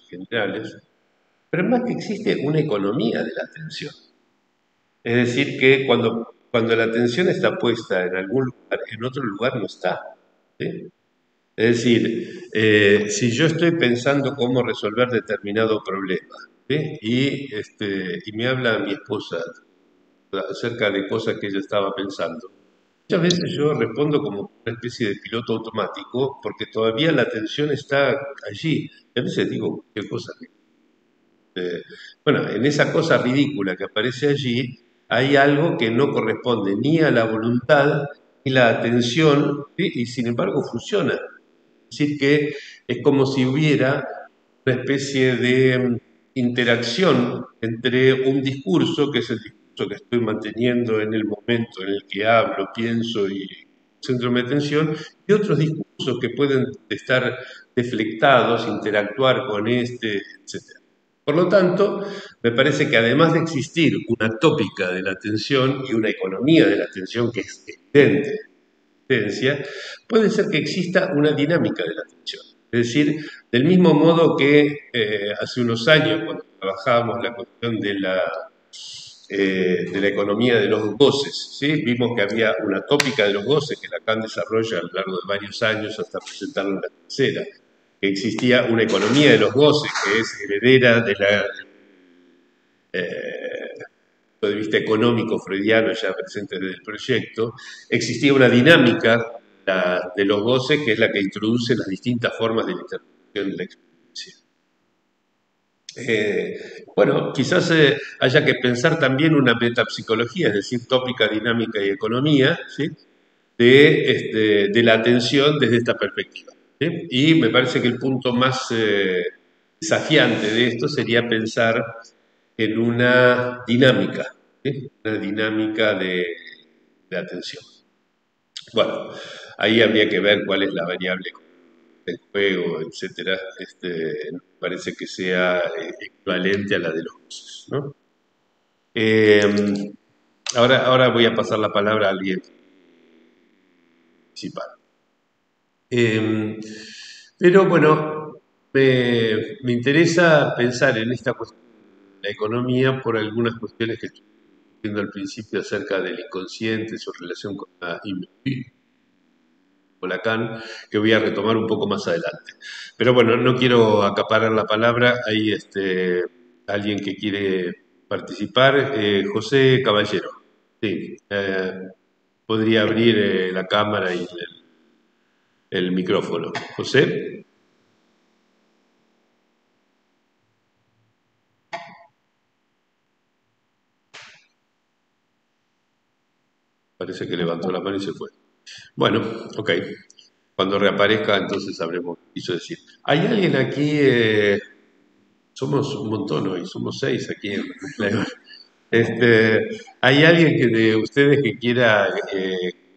generales, pero más que existe una economía de la atención. Es decir, que cuando la atención está puesta en algún lugar, en otro lugar no está, ¿sí? Es decir, si yo estoy pensando cómo resolver determinado problema, ¿sí? Y me habla mi esposa acerca de cosas que ella estaba pensando, muchas veces yo respondo como una especie de piloto automático porque todavía la atención está allí. Y a veces digo qué cosa bueno, en esa cosa ridícula que aparece allí hay algo que no corresponde ni a la voluntad ni a la atención, ¿sí? Y sin embargo funciona. Es decir, que es como si hubiera una especie de interacción entre un discurso, que es el discurso que estoy manteniendo en el momento en el que hablo, pienso y centro mi atención, y otros discursos que pueden estar deflectados, interactuar con este, etc. Por lo tanto, me parece que además de existir una tópica de la atención y una economía de la atención que es evidente, puede ser que exista una dinámica de la atención. Es decir, del mismo modo que hace unos años, cuando trabajábamos la cuestión de la economía de los goces, ¿sí? Vimos que había una tópica de los goces que Lacan desarrolla a lo largo de varios años hasta presentarlo en la tercera, que existía una economía de los goces que es heredera de la punto de vista económico freudiano ya presente desde el proyecto, existía una dinámica de los goces que es la que introduce las distintas formas de la interpretación de la experiencia. Bueno, quizás haya que pensar también una metapsicología, es decir, tópica, dinámica y economía, ¿sí? de la atención desde esta perspectiva, ¿sí? Y me parece que el punto más desafiante de esto sería pensar en una dinámica, ¿sí? Una dinámica de atención. Bueno, ahí habría que ver cuál es la variable del juego, etcétera. Me parece que sea equivalente a la de los goces, ¿no? Ahora voy a pasar la palabra a alguien principal. Pero bueno, me interesa pensar en esta cuestión de la economía por algunas cuestiones que estoy viendo al principio acerca del inconsciente, su relación con Lacan, que voy a retomar un poco más adelante. Pero bueno, no quiero acaparar la palabra. Hay alguien que quiere participar. José Caballero. Sí, podría abrir la cámara y el micrófono. José. Parece que levantó la mano y se fue. Bueno, ok. Cuando reaparezca, entonces sabremos qué quiso decir. ¿Hay alguien aquí? Somos un montón hoy, somos 6 aquí en la... ¿Hay alguien de ustedes que quiera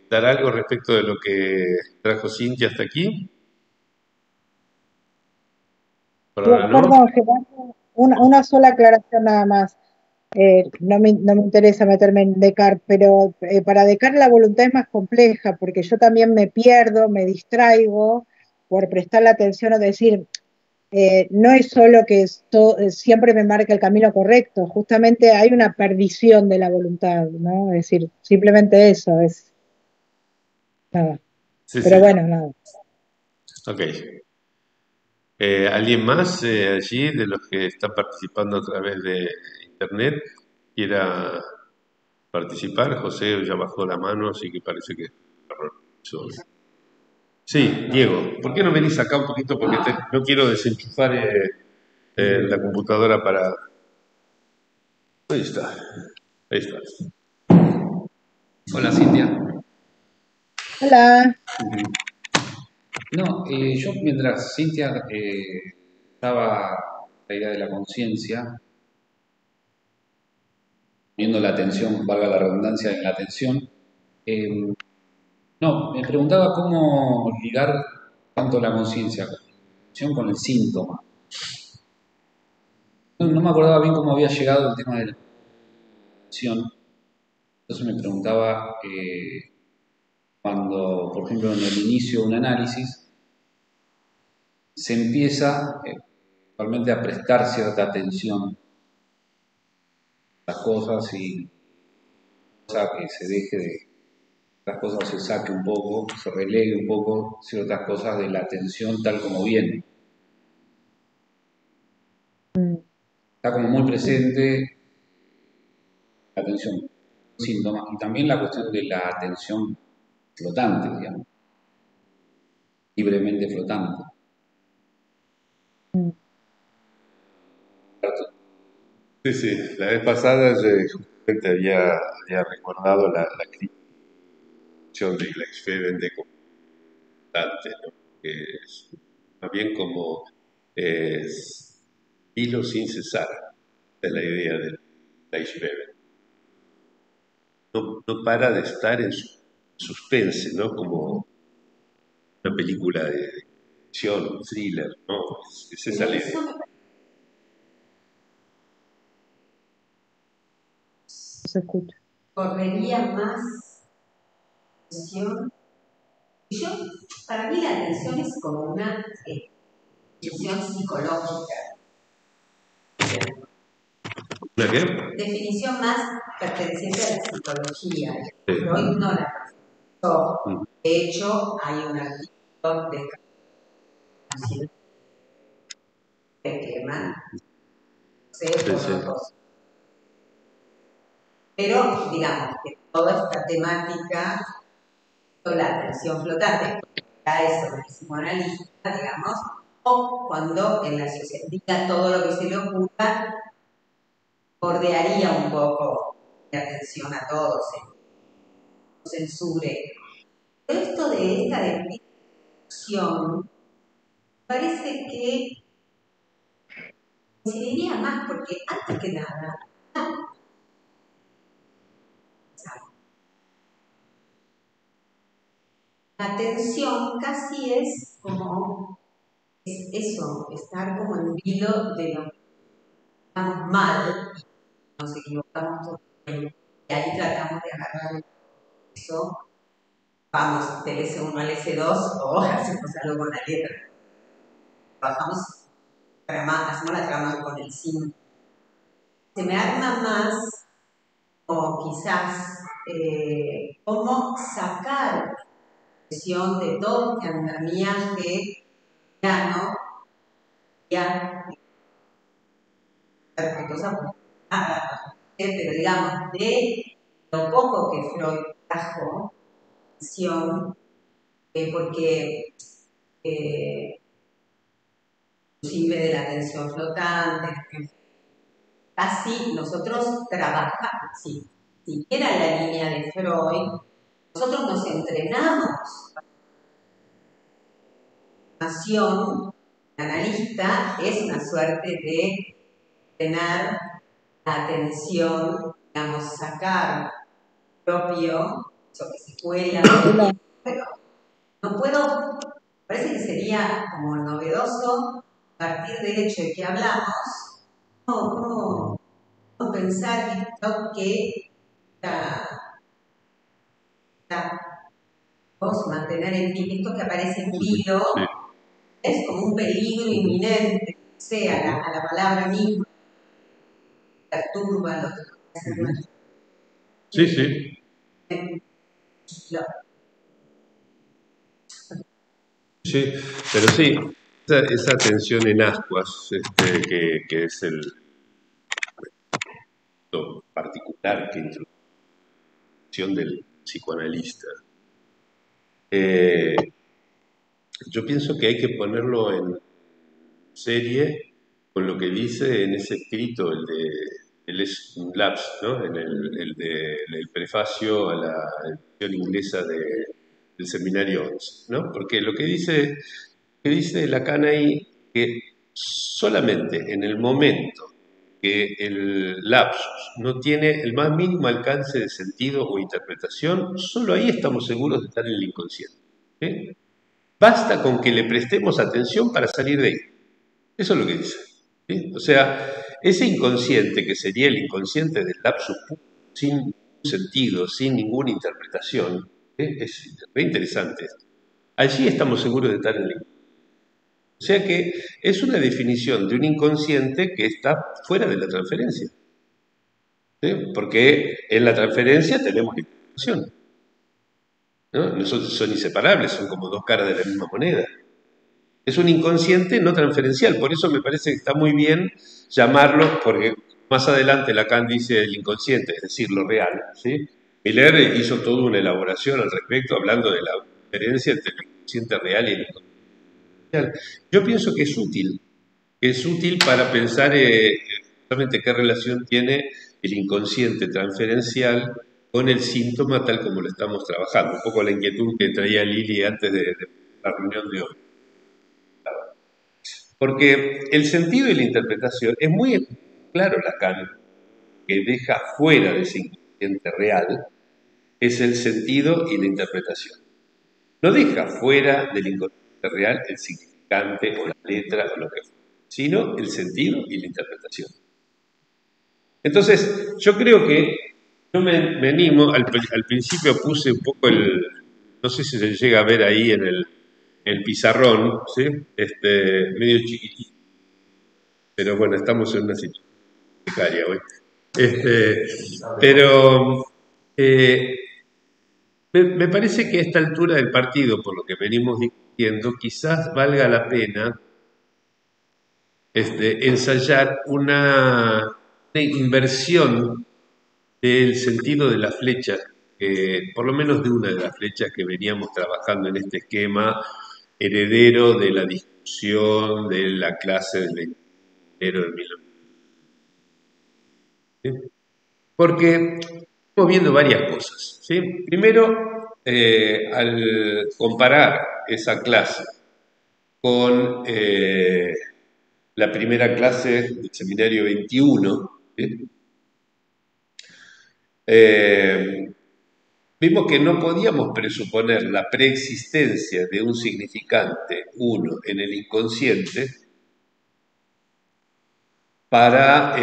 dar algo respecto de lo que trajo Cintia hasta aquí? Perdón, Gerardo, una sola aclaración nada más. No me interesa meterme en Descartes, pero para Descartes la voluntad es más compleja, porque yo también me pierdo, me distraigo por prestar la atención o decir, no es solo que siempre me marca el camino correcto, justamente hay una perdición de la voluntad, ¿no? Es decir, simplemente eso, es nada. Sí, Pero sí. bueno, nada. Ok. ¿Alguien más allí de los que están participando a través de internet quiera participar? José ya bajó la mano, así que parece que... Sí, Diego, ¿por qué no venís acá un poquito? Porque no quiero desenchufar la computadora para... Ahí está, ahí está. Hola, Cintia. Hola. No, yo mientras Cintia estaba la idea de la conciencia, poniendo la atención, valga la redundancia, en la atención, no, me preguntaba cómo ligar tanto la conciencia con el síntoma. No me acordaba bien cómo había llegado el tema de la atención, entonces me preguntaba cuando, por ejemplo, en el inicio de un análisis, se empieza realmente a prestar cierta atención a las cosas y que se deje de las cosas, se saque un poco, se relegue un poco ciertas cosas de la atención tal como viene. Está como muy presente la atención, síntomas, y también la cuestión de la atención flotante, digamos, libremente flotante. Sí, sí, la vez pasada justamente había recordado la crítica de Gleichfeben de constante, ¿no? Que es más bien como hilo sin cesar, es la idea de Gleichfeben. No para de estar en suspense, ¿no? Como una película de acción, un thriller, ¿no? Es esa la idea. Se escucha. Correría más atención. Yo, para mí la atención es como una definición psicológica. ¿Una qué? Definición más perteneciente a la psicología. Sí. Freud no la presentó. De hecho, hay un artículo de Kerman, pero digamos que toda esta temática, toda la atención flotante, a eso el psicoanalista, digamos, o cuando en la sociedad diga todo lo que se le ocurra, bordearía un poco de atención a todos, censure. Pero esto de esta definición parece que coincidiría más porque antes que nada, la atención casi es como eso, estar como en vilo de lo que estamos mal, nos equivocamos todo el tiempo, y ahí tratamos de agarrar eso, vamos del S1 al S2 o hacemos algo con la letra. Trabajamos, hacemos la trama con el signo. Se me arma más, o quizás, cómo sacar presión de todo este andamiaje piano, ya, pero digamos, de lo poco que Freud trajo atención, porque inclusive de la atención flotante, casi nosotros trabajamos, si era la línea de Freud, nosotros nos entrenamos. La formación analista es una suerte de entrenar la atención, digamos, sacar propio, eso que se cuela, pero no puedo, parece que sería como novedoso, a partir del hecho de que hablamos, no pensar esto que mantener en pie, esto que aparece en hilo, es como un peligro inminente, sea a la palabra misma, perturba lo que hace nuestro. Sí, sí. Sí, pero sí, esa tensión en ascuas, que es lo particular que introduce la acción del psicoanalista. Yo pienso que hay que ponerlo en serie con lo que dice en ese escrito, el Labs, ¿no? El prefacio a la edición inglesa del seminario 11, ¿no? Porque lo que dice Lacan ahí, que solamente en el momento que el lapsus no tiene el más mínimo alcance de sentido o interpretación, solo ahí estamos seguros de estar en el inconsciente. ¿Sí? Basta con que le prestemos atención para salir de ahí. Eso es lo que dice. ¿Sí? O sea, ese inconsciente que sería el inconsciente del lapsus sin ningún sentido, sin ninguna interpretación, es muy interesante. Allí estamos seguros de estar en el inconsciente. O sea que es una definición de un inconsciente que está fuera de la transferencia. ¿Sí? Porque en la transferencia tenemos la interpretación, ¿no? Nosotros son inseparables, son como dos caras de la misma moneda. Es un inconsciente no transferencial, por eso me parece que está muy bien llamarlo, porque más adelante Lacan dice el inconsciente, es decir, lo real. ¿Sí? Miller hizo toda una elaboración al respecto, hablando de la diferencia entre el inconsciente real y el inconsciente real. Yo pienso que es útil para pensar justamente qué relación tiene el inconsciente transferencial con el síntoma tal como lo estamos trabajando. Un poco la inquietud que traía Lili antes de la reunión de hoy. Porque el sentido y la interpretación es muy claro Lacan, que deja fuera de ese inconsciente real, es el sentido y la interpretación. No deja fuera del inconsciente real el significante o la letra o lo que fuera, sino el sentido y la interpretación. Entonces, yo creo que yo me animo, al principio puse un poco no sé si se llega a ver ahí en el pizarrón, ¿sí? Medio chiquitito, pero bueno, estamos en una situación precaria hoy. Pero me parece que a esta altura del partido, por lo que venimos discutiendo, quizás valga la pena ensayar una inversión del sentido de la flecha, por lo menos de una de las flechas que veníamos trabajando en este esquema heredero de la discusión de la clase del enero de 1900. ¿Sí? Porque estamos viendo varias cosas. ¿Sí? Primero, al comparar esa clase con la primera clase del seminario 21, ¿sí? Vimos que no podíamos presuponer la preexistencia de un significante, uno, en el inconsciente, para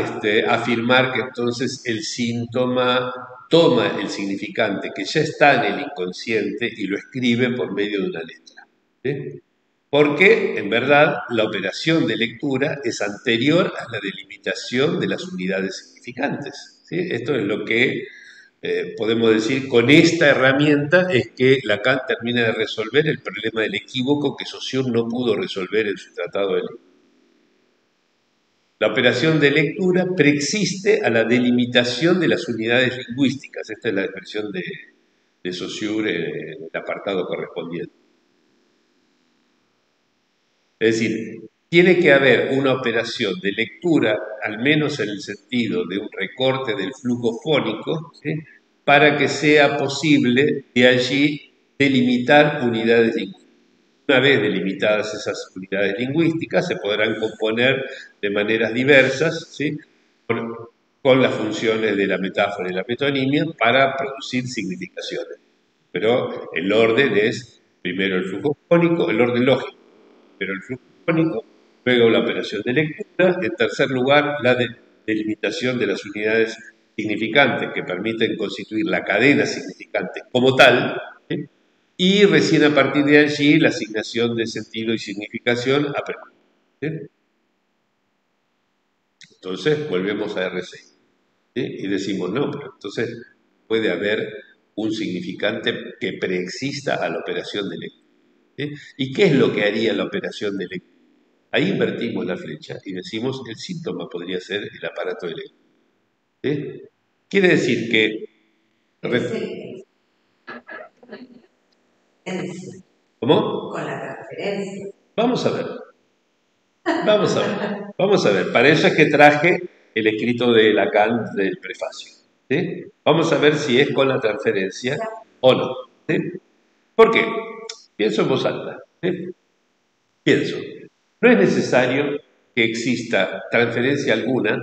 afirmar que entonces el síntoma toma el significante que ya está en el inconsciente y lo escribe por medio de una letra. ¿Sí? Porque, en verdad, la operación de lectura es anterior a la delimitación de las unidades significantes. ¿Sí? Esto es lo que podemos decir con esta herramienta, es que Lacan termina de resolver el problema del equívoco que Saussure no pudo resolver en su tratado de lectura. La operación de lectura preexiste a la delimitación de las unidades lingüísticas. Esta es la expresión de Saussure en el apartado correspondiente. Es decir, tiene que haber una operación de lectura, al menos en el sentido de un recorte del flujo fónico, ¿sí? Para que sea posible de allí delimitar unidades lingüísticas. Una vez delimitadas esas unidades lingüísticas, se podrán componer de maneras diversas, ¿sí? con las funciones de la metáfora y la metonimia para producir significaciones. Pero el orden es primero el flujo fónico, el orden lógico, pero el flujo fónico, luego la operación de lectura, en tercer lugar la delimitación de las unidades significantes que permiten constituir la cadena significante como tal, ¿sí? y recién a partir de allí la asignación de sentido y significación a permanente. ¿Sí? Entonces volvemos a R6, ¿sí? Y decimos, no, pero entonces puede haber un significante que preexista a la operación de lectura. ¿Sí? ¿Y qué es lo que haría la operación de lectura? Ahí invertimos la flecha y decimos el síntoma podría ser el aparato de lectura. ¿Sí? Quiere decir que... ¿Cómo? Con la transferencia. Vamos a ver. Vamos a ver. Para eso es que traje el escrito de Lacan del prefacio. ¿Sí? Vamos a ver si es con la transferencia o no. ¿Sí? ¿Por qué? Pienso en voz alta. ¿Sí? Pienso. No es necesario que exista transferencia alguna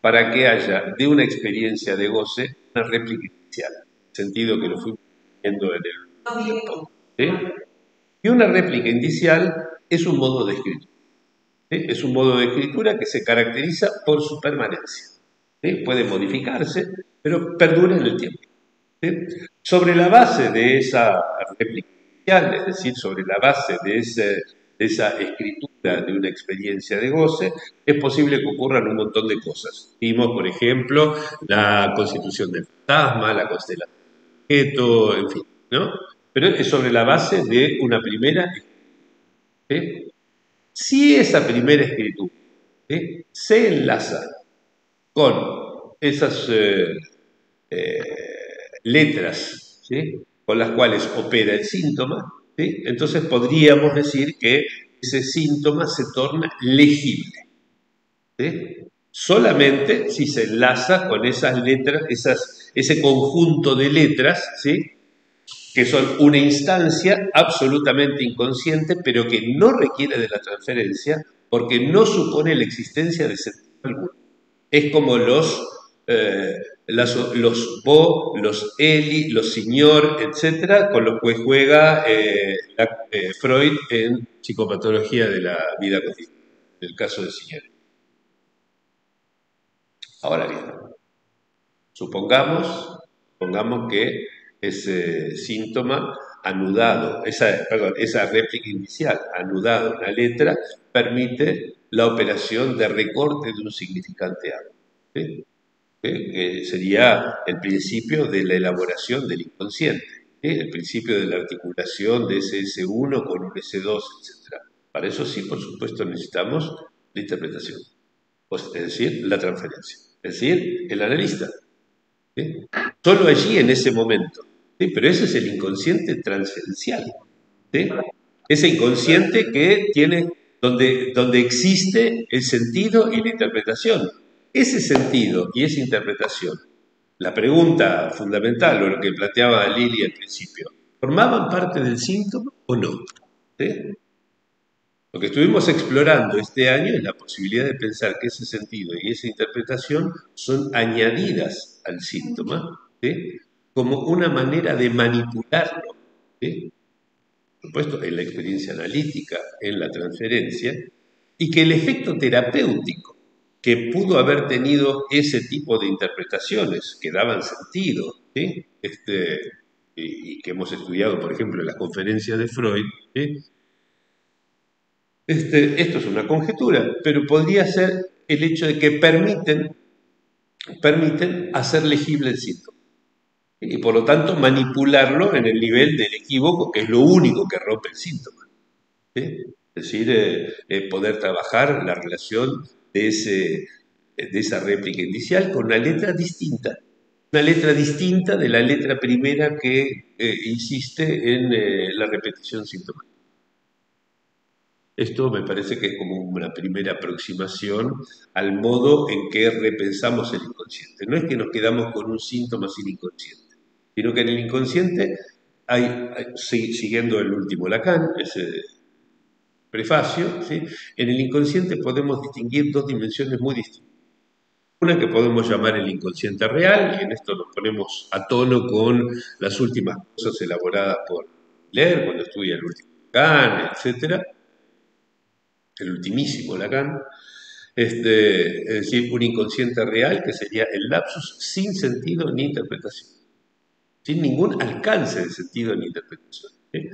para que haya de una experiencia de goce una réplica inicial. En el sentido que lo fuimos viendo en el tiempo. ¿Sí? Y una réplica indicial es un modo de escritura. ¿Sí? Es un modo de escritura que se caracteriza por su permanencia. ¿Sí? Puede modificarse, pero perdura en el tiempo. ¿Sí? Sobre la base de esa réplica inicial, es decir, sobre la base de esa escritura de una experiencia de goce, es posible que ocurran un montón de cosas. Vimos, por ejemplo, la constitución del fantasma, la constelación del objeto, en fin, ¿no? Pero es sobre la base de una primera escritura. ¿Sí? Si esa primera escritura, ¿sí?, se enlaza con esas letras, ¿sí?, con las cuales opera el síntoma, ¿sí?, entonces podríamos decir que ese síntoma se torna legible. ¿Sí? Solamente si se enlaza con esas letras, ese conjunto de letras, ¿sí?, que son una instancia absolutamente inconsciente, pero que no requiere de la transferencia, porque no supone la existencia de sentido alguno. Es como los Bo, los Eli, los Señor, etcétera, con los que juega Freud en Psicopatología de la Vida Cotidiana, en el caso de Señor. Ahora bien, supongamos que ese síntoma anudado, esa réplica inicial anudada en una letra, permite la operación de recorte de un significante algo. ¿Sí? Que sería el principio de la elaboración del inconsciente, ¿sí?, el principio de la articulación de ese S1 con un S2, etc. Para eso sí, por supuesto, necesitamos la interpretación, es decir, la transferencia, es decir, el analista. ¿Sí? Solo allí en ese momento. ¿Sí? Pero ese es el inconsciente transferencial. ¿Sí? Ese inconsciente que tiene, donde existe el sentido y la interpretación. Ese sentido y esa interpretación, la pregunta fundamental, o lo que planteaba Lili al principio, ¿formaban parte del síntoma o no? ¿Sí? Lo que estuvimos explorando este año es la posibilidad de pensar que ese sentido y esa interpretación son añadidas al síntoma, ¿sí?, como una manera de manipularlo, ¿sí?, por supuesto, en la experiencia analítica, en la transferencia, y que el efecto terapéutico que pudo haber tenido ese tipo de interpretaciones que daban sentido, ¿sí?, y que hemos estudiado, por ejemplo, en las conferencias de Freud, ¿sí?, esto es una conjetura, pero podría ser el hecho de que permiten hacer legible el síntoma y por lo tanto manipularlo en el nivel del equívoco, que es lo único que rompe el síntoma. ¿Sí? Es decir, poder trabajar la relación de esa réplica inicial con una letra distinta de la letra primera que insiste en la repetición sintomática. Esto me parece que es como una primera aproximación al modo en que repensamos el inconsciente. No es que nos quedamos con un síntoma sin inconsciente, sino que en el inconsciente siguiendo el último Lacan, ese prefacio, ¿sí?, en el inconsciente podemos distinguir dos dimensiones muy distintas. Una que podemos llamar el inconsciente real, y en esto nos ponemos a tono con las últimas cosas elaboradas por Miller, cuando estudia el último Lacan, etcétera, el ultimísimo Lacan, es decir, un inconsciente real que sería el lapsus sin sentido ni interpretación, sin ningún alcance de sentido ni interpretación. ¿sí?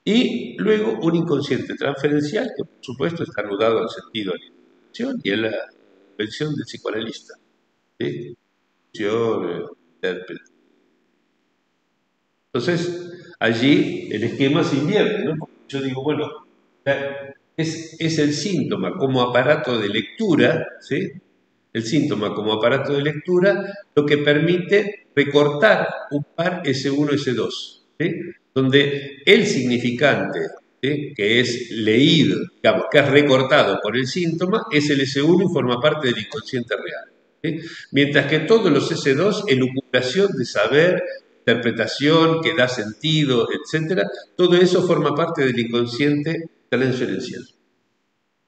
Y luego un inconsciente transferencial que, por supuesto, está anudado al sentido de la interpretación y a la invención del psicoanalista. ¿Sí? Entonces, allí el esquema se invierte, ¿no? Yo digo, bueno, es el síntoma como aparato de lectura, ¿sí? El síntoma como aparato de lectura lo que permite recortar un par S1, S2, ¿sí? Donde el significante, ¿sí? Que es leído, digamos, que es recortado por el síntoma, es el S1 y forma parte del inconsciente real. ¿Sí? Mientras que todos los S2, elucubración de saber, interpretación que da sentido, etc., todo eso forma parte del inconsciente transferencial.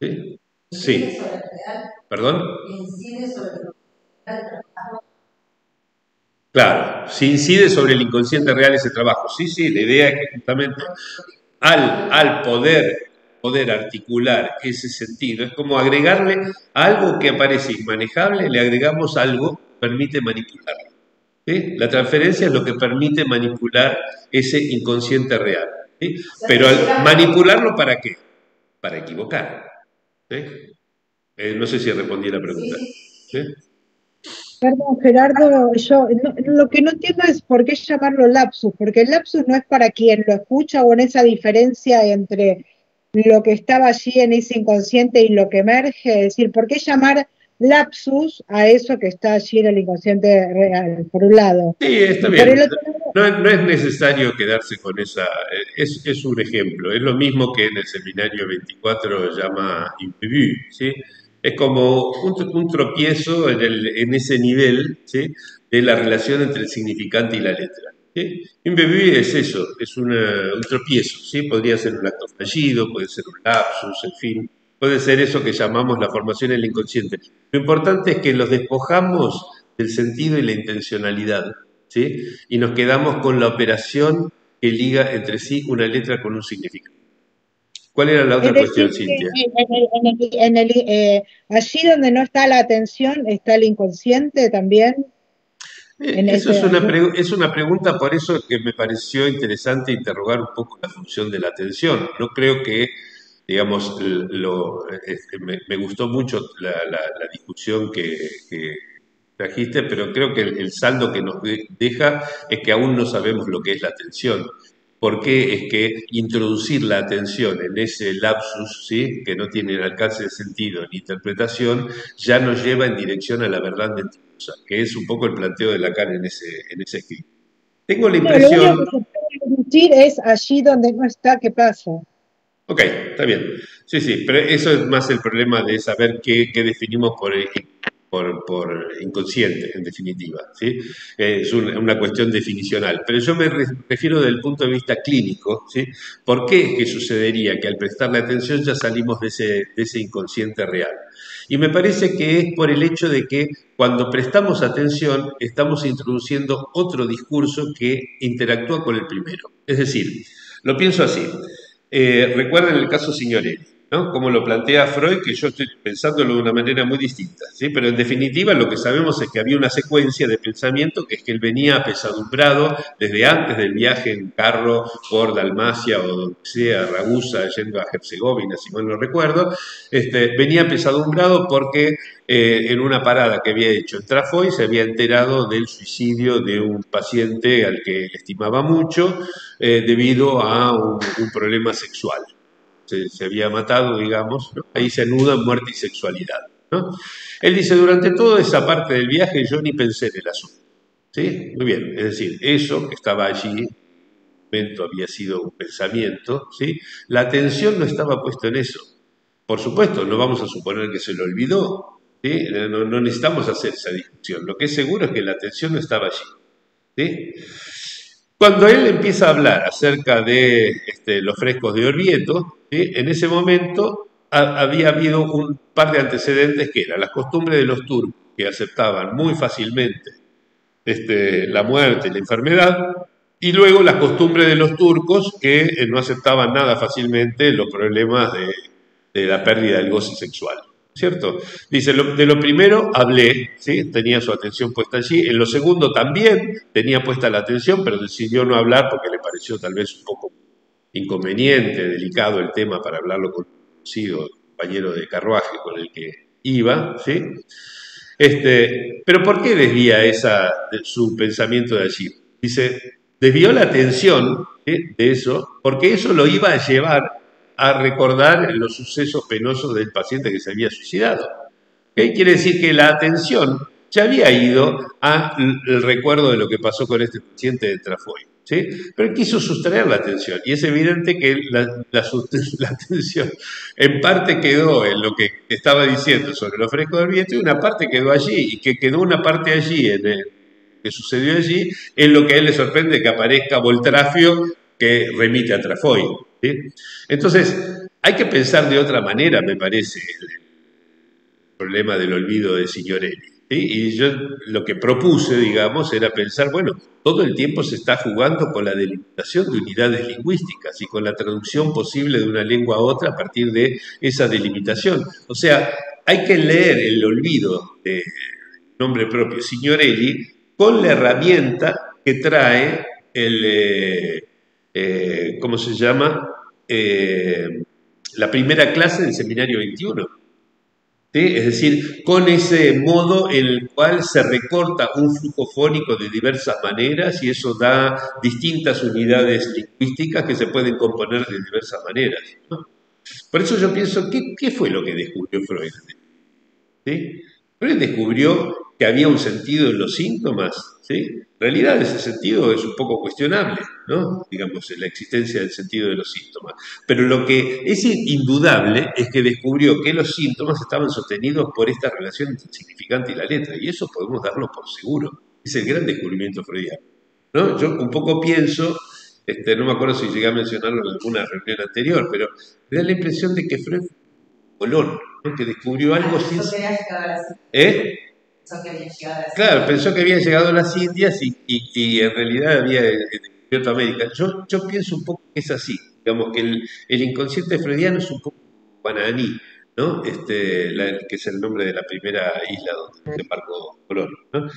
¿Sí? Sí. ¿Perdón? Claro, si incide sobre el inconsciente real ese trabajo. Sí, sí, la idea es que justamente al poder articular ese sentido, es como agregarle algo que parece inmanejable, le agregamos algo que permite manipularlo. ¿Sí? La transferencia es lo que permite manipular ese inconsciente real. ¿Sí? Pero al manipularlo, ¿para qué? Para equivocar. ¿Sí? No sé si respondí a la pregunta. ¿Sí? Perdón, Gerardo, lo que no entiendo es por qué llamarlo lapsus, porque el lapsus no es para quien lo escucha o en esa diferencia entre lo que estaba allí en ese inconsciente y lo que emerge, es decir, ¿por qué llamar lapsus a eso que está allí en el inconsciente real, por un lado? Sí, está Y bien. por el otro lado, No es necesario quedarse con esa, es un ejemplo, es lo mismo que en el seminario 24 llama imprévu, ¿sí? Es como un tropiezo en ese nivel, ¿sí? De la relación entre el significante y la letra. ¿Sí? Imprévu es eso, es un tropiezo, ¿sí? Podría ser un acto fallido, puede ser un lapsus, en fin, puede ser eso que llamamos la formación en el inconsciente. Lo importante es que los despojamos del sentido y la intencionalidad, ¿sí? Y nos quedamos con la operación que liga entre sí una letra con un significado. ¿Cuál era la otra es cuestión, decir, Cintia? allí donde no está la atención, está el inconsciente también. Eso es una pregunta, por eso que me pareció interesante interrogar un poco la función de la atención. No creo que, digamos, me gustó mucho la discusión que trajiste, pero creo que el saldo que nos deja es que aún no sabemos lo que es la atención. ¿Por qué es que introducir la atención en ese lapsus, ¿sí? Que no tiene el alcance de sentido ni interpretación, ya nos lleva en dirección a la verdad mentirosa, que es un poco el planteo de Lacan en ese escrito? Tengo la No, lo único impresión... que se puede decir es allí donde no está, ¿qué pasa? Ok, está bien. Sí, sí, pero eso es más el problema de saber qué definimos por inconsciente, en definitiva. ¿Sí? Es una cuestión definicional. Pero yo me refiero desde el punto de vista clínico. ¿Sí? ¿Por qué es que sucedería que al prestarle atención ya salimos de ese inconsciente real? Y me parece que es por el hecho de que cuando prestamos atención estamos introduciendo otro discurso que interactúa con el primero. Es decir, lo pienso así. Recuerden el caso Signorelli, ¿no? Como lo plantea Freud, que yo estoy pensándolo de una manera muy distinta, ¿sí? Pero en definitiva lo que sabemos es que había una secuencia de pensamiento, que es que él venía apesadumbrado desde antes del viaje en carro por Dalmacia o donde sea, Ragusa, yendo a Herzegovina, si mal no recuerdo, venía apesadumbrado porque en una parada que había hecho en Trafoy se había enterado del suicidio de un paciente al que él estimaba mucho debido a un problema sexual. Se había matado, digamos, ¿no? Ahí se anudan muerte y sexualidad, ¿no? Él dice, durante toda esa parte del viaje yo ni pensé en el asunto. ¿Sí? Muy bien, es decir, eso que estaba allí, momento había sido un pensamiento, ¿sí? La atención no estaba puesta en eso. Por supuesto, no vamos a suponer que se lo olvidó, ¿sí? No necesitamos hacer esa discusión. Lo que es seguro es que la atención no estaba allí, ¿sí? Cuando él empieza a hablar acerca de los frescos de Orvieto, ¿sí? En ese momento había habido un par de antecedentes que eran las costumbres de los turcos, que aceptaban muy fácilmente la muerte y la enfermedad, y luego las costumbres de los turcos que no aceptaban nada fácilmente los problemas de la pérdida del goce sexual. ¿Cierto? Dice, de lo primero hablé, ¿sí? Tenía su atención puesta allí. En lo segundo también tenía puesta la atención, pero decidió no hablar porque le pareció tal vez un poco inconveniente, delicado el tema para hablarlo con un conocido compañero de carruaje con el que iba, ¿sí? Pero ¿por qué desvía su pensamiento de allí? Dice, desvió la atención, ¿sí?, de eso, porque eso lo iba a llevar a recordar los sucesos penosos del paciente que se había suicidado. ¿Okay? Quiere decir que la atención ya había ido al recuerdo de lo que pasó con este paciente de Trafoy, ¿sí? Pero él quiso sustraer la atención y es evidente que la atención en parte quedó en lo que estaba diciendo sobre los frescos del viento y una parte quedó allí, y que quedó una parte allí en el que sucedió allí es lo que a él le sorprende, que aparezca Voltrafio que remite a Trafoy, ¿sí? Entonces hay que pensar de otra manera, me parece, problema del olvido de Signorelli, ¿sí? Y yo lo que propuse, digamos, era pensar, bueno, todo el tiempo se está jugando con la delimitación de unidades lingüísticas y con la traducción posible de una lengua a otra a partir de esa delimitación. O sea, hay que leer el olvido de nombre propio Signorelli con la herramienta que trae ¿cómo se llama? La primera clase del Seminario 21. ¿Sí? Es decir, con ese modo en el cual se recorta un flujo fónico de diversas maneras y eso da distintas unidades lingüísticas que se pueden componer de diversas maneras, ¿no? Por eso yo pienso, ¿qué fue lo que descubrió Freud? ¿Sí? Freud descubrió que había un sentido en los síntomas, ¿sí? En realidad ese sentido es un poco cuestionable, ¿no? Digamos, la existencia del sentido de los síntomas. Pero lo que es indudable es que descubrió que los síntomas estaban sostenidos por esta relación entre el significante y la letra, y eso podemos darlo por seguro. Es el gran descubrimiento freudiano, ¿no? Yo un poco pienso, no me acuerdo si llegué a mencionarlo en alguna reunión anterior, pero me da la impresión de que Freud Colón, ¿no?, que descubrió algo sin... Pensó que había llegado a las Indias. ¿Eh? Pensó que había llegado a las Claro, Indias. pensó que había llegado a las Indias y en realidad había descubierto América. Yo pienso un poco que es así, digamos que el inconsciente freudiano es un poco guananí, ¿no? Que es el nombre de la primera isla donde desembarcó Colón, ¿no?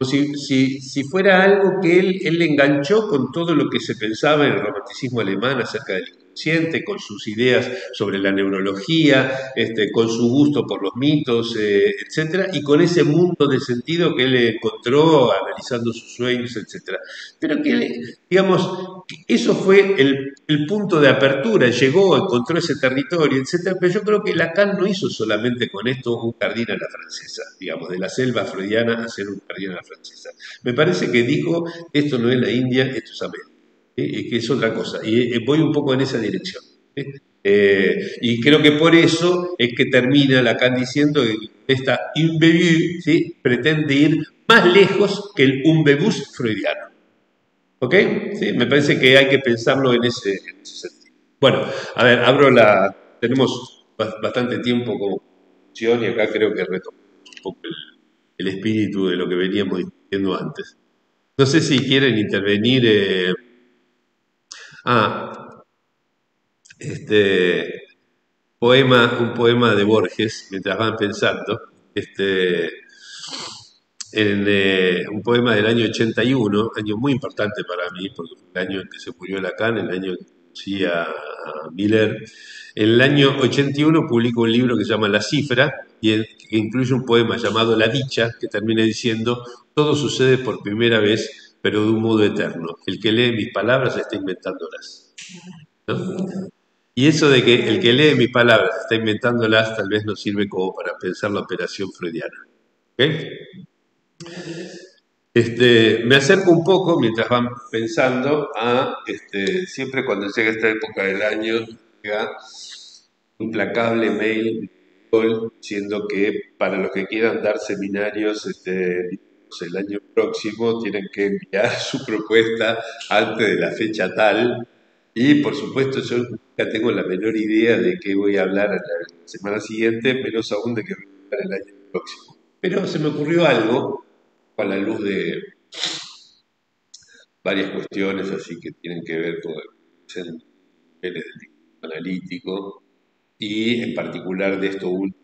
Si fuera algo que él enganchó con todo lo que se pensaba en el romanticismo alemán acerca del inconsciente, con sus ideas sobre la neurología, con su gusto por los mitos, etcétera, y con ese mundo de sentido que él encontró analizando sus sueños, etcétera. Pero que, digamos, eso fue el punto de apertura, llegó, encontró ese territorio, etcétera, pero yo creo que Lacan no hizo solamente con esto un jardín a la francesa, digamos, de la selva freudiana a hacer un jardín a la francesa. Me parece que dijo, esto no es la India, esto es América, que es otra cosa, y voy un poco en esa dirección. Y creo que por eso es que termina Lacan diciendo que esta imbévue, ¿sí?, pretende ir más lejos que el umbebus freudiano. ¿Ok? ¿Sí? Me parece que hay que pensarlo en ese sentido. Bueno, a ver, tenemos bastante tiempo como discusión y acá creo que retomamos un poco el espíritu de lo que veníamos discutiendo antes. No sé si quieren intervenir. Un poema de Borges, mientras van pensando, un poema del año 81, año muy importante para mí, porque fue el año en que se murió Lacan, el año en que conocí a Miller. En el año 81 publicó un libro que se llama La Cifra, que incluye un poema llamado La Dicha, que termina diciendo: todo sucede por primera vez, pero de un modo eterno. El que lee mis palabras está inventándolas, ¿no? Y eso de que el que lee mis palabras está inventándolas tal vez nos sirve como para pensar la operación freudiana. ¿Okay? Me acerco un poco, mientras van pensando, siempre cuando llega esta época del año, llega un implacable mail diciendo que para los que quieran dar seminarios el año próximo tienen que enviar su propuesta antes de la fecha tal. Y por supuesto yo nunca tengo la menor idea de qué voy a hablar la semana siguiente, menos aún de qué voy a hablar el año próximo. Pero se me ocurrió algo a la luz de varias cuestiones así que tienen que ver con el nivel del tipo analítico y en particular de esto último,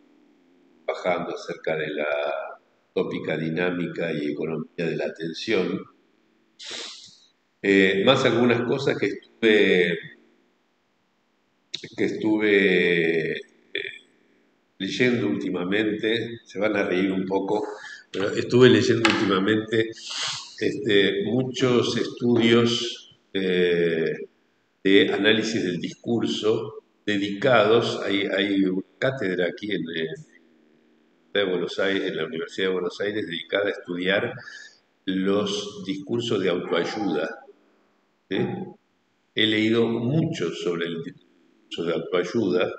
bajando acerca de la tópica dinámica y economía de la atención. Más algunas cosas que estuve leyendo últimamente, se van a reír un poco, pero estuve leyendo últimamente muchos estudios de análisis del discurso dedicados, hay una cátedra aquí de Buenos Aires, en la Universidad de Buenos Aires, dedicada a estudiar los discursos de autoayuda. ¿Sí? He leído mucho sobre el discurso de autoayuda,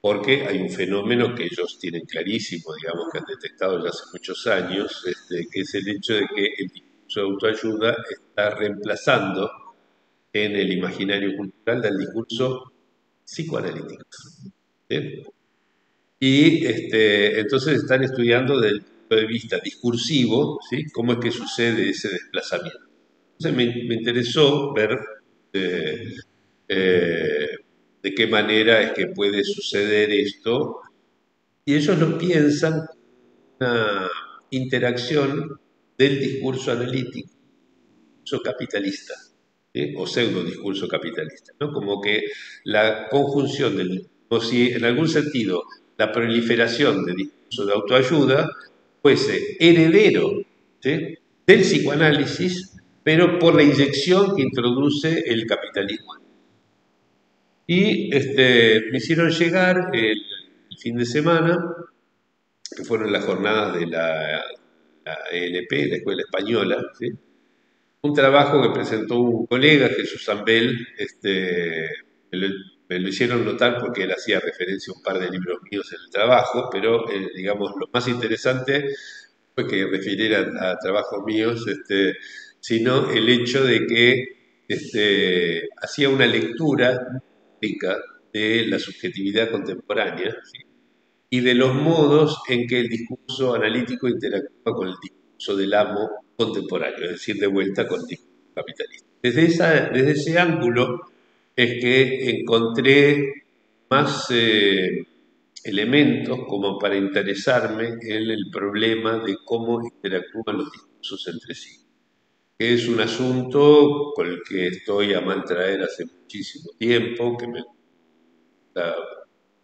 porque hay un fenómeno que ellos tienen clarísimo, digamos, que han detectado ya hace muchos años, que es el hecho de que el discurso de autoayuda está reemplazando en el imaginario cultural del discurso psicoanalítico. ¿Sí? Y entonces están estudiando desde el punto de vista discursivo, ¿sí? Cómo es que sucede ese desplazamiento. Entonces me interesó ver eh, eh, de qué manera es que puede suceder esto, y ellos lo piensan como una interacción del discurso analítico, discurso capitalista, ¿sí? O pseudo discurso capitalista, ¿no? Como que la conjunción o si en algún sentido la proliferación del discurso de autoayuda fuese heredero, ¿sí? Del psicoanálisis, pero por la inyección que introduce el capitalismo. Y me hicieron llegar el fin de semana, que fueron las jornadas de la ELP, la Escuela Española, ¿sí? Un trabajo que presentó un colega, Jesús Zambel, me lo hicieron notar porque él hacía referencia a un par de libros míos en el trabajo, pero digamos lo más interesante fue que refirieran a trabajos míos, sino el hecho de que hacía una lectura rica de la subjetividad contemporánea, ¿sí? Y de los modos en que el discurso analítico interactúa con el discurso del amo contemporáneo, es decir, de vuelta con el discurso capitalista. Desde ese ángulo es que encontré más elementos como para interesarme en el problema de cómo interactúan los discursos entre sí, que es un asunto con el que estoy a mal traer hace muchísimo tiempo, que me gusta,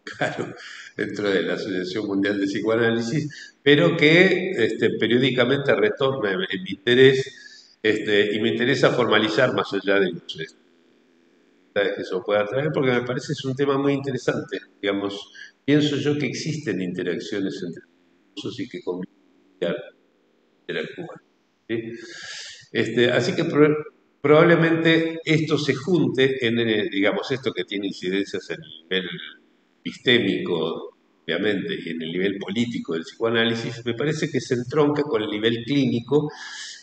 claro, dentro de la Asociación Mundial de Psicoanálisis, pero que periódicamente retorna en mi interés, y me interesa formalizar más allá de los que eso pueda traer, porque me parece es un tema muy interesante. Digamos, pienso yo que existen interacciones entre los y que conviven interactúan. ¿Sí? Así que probablemente esto se junte en, digamos, esto que tiene incidencias en el nivel epistémico, obviamente, y en el nivel político del psicoanálisis, me parece que se entronca con el nivel clínico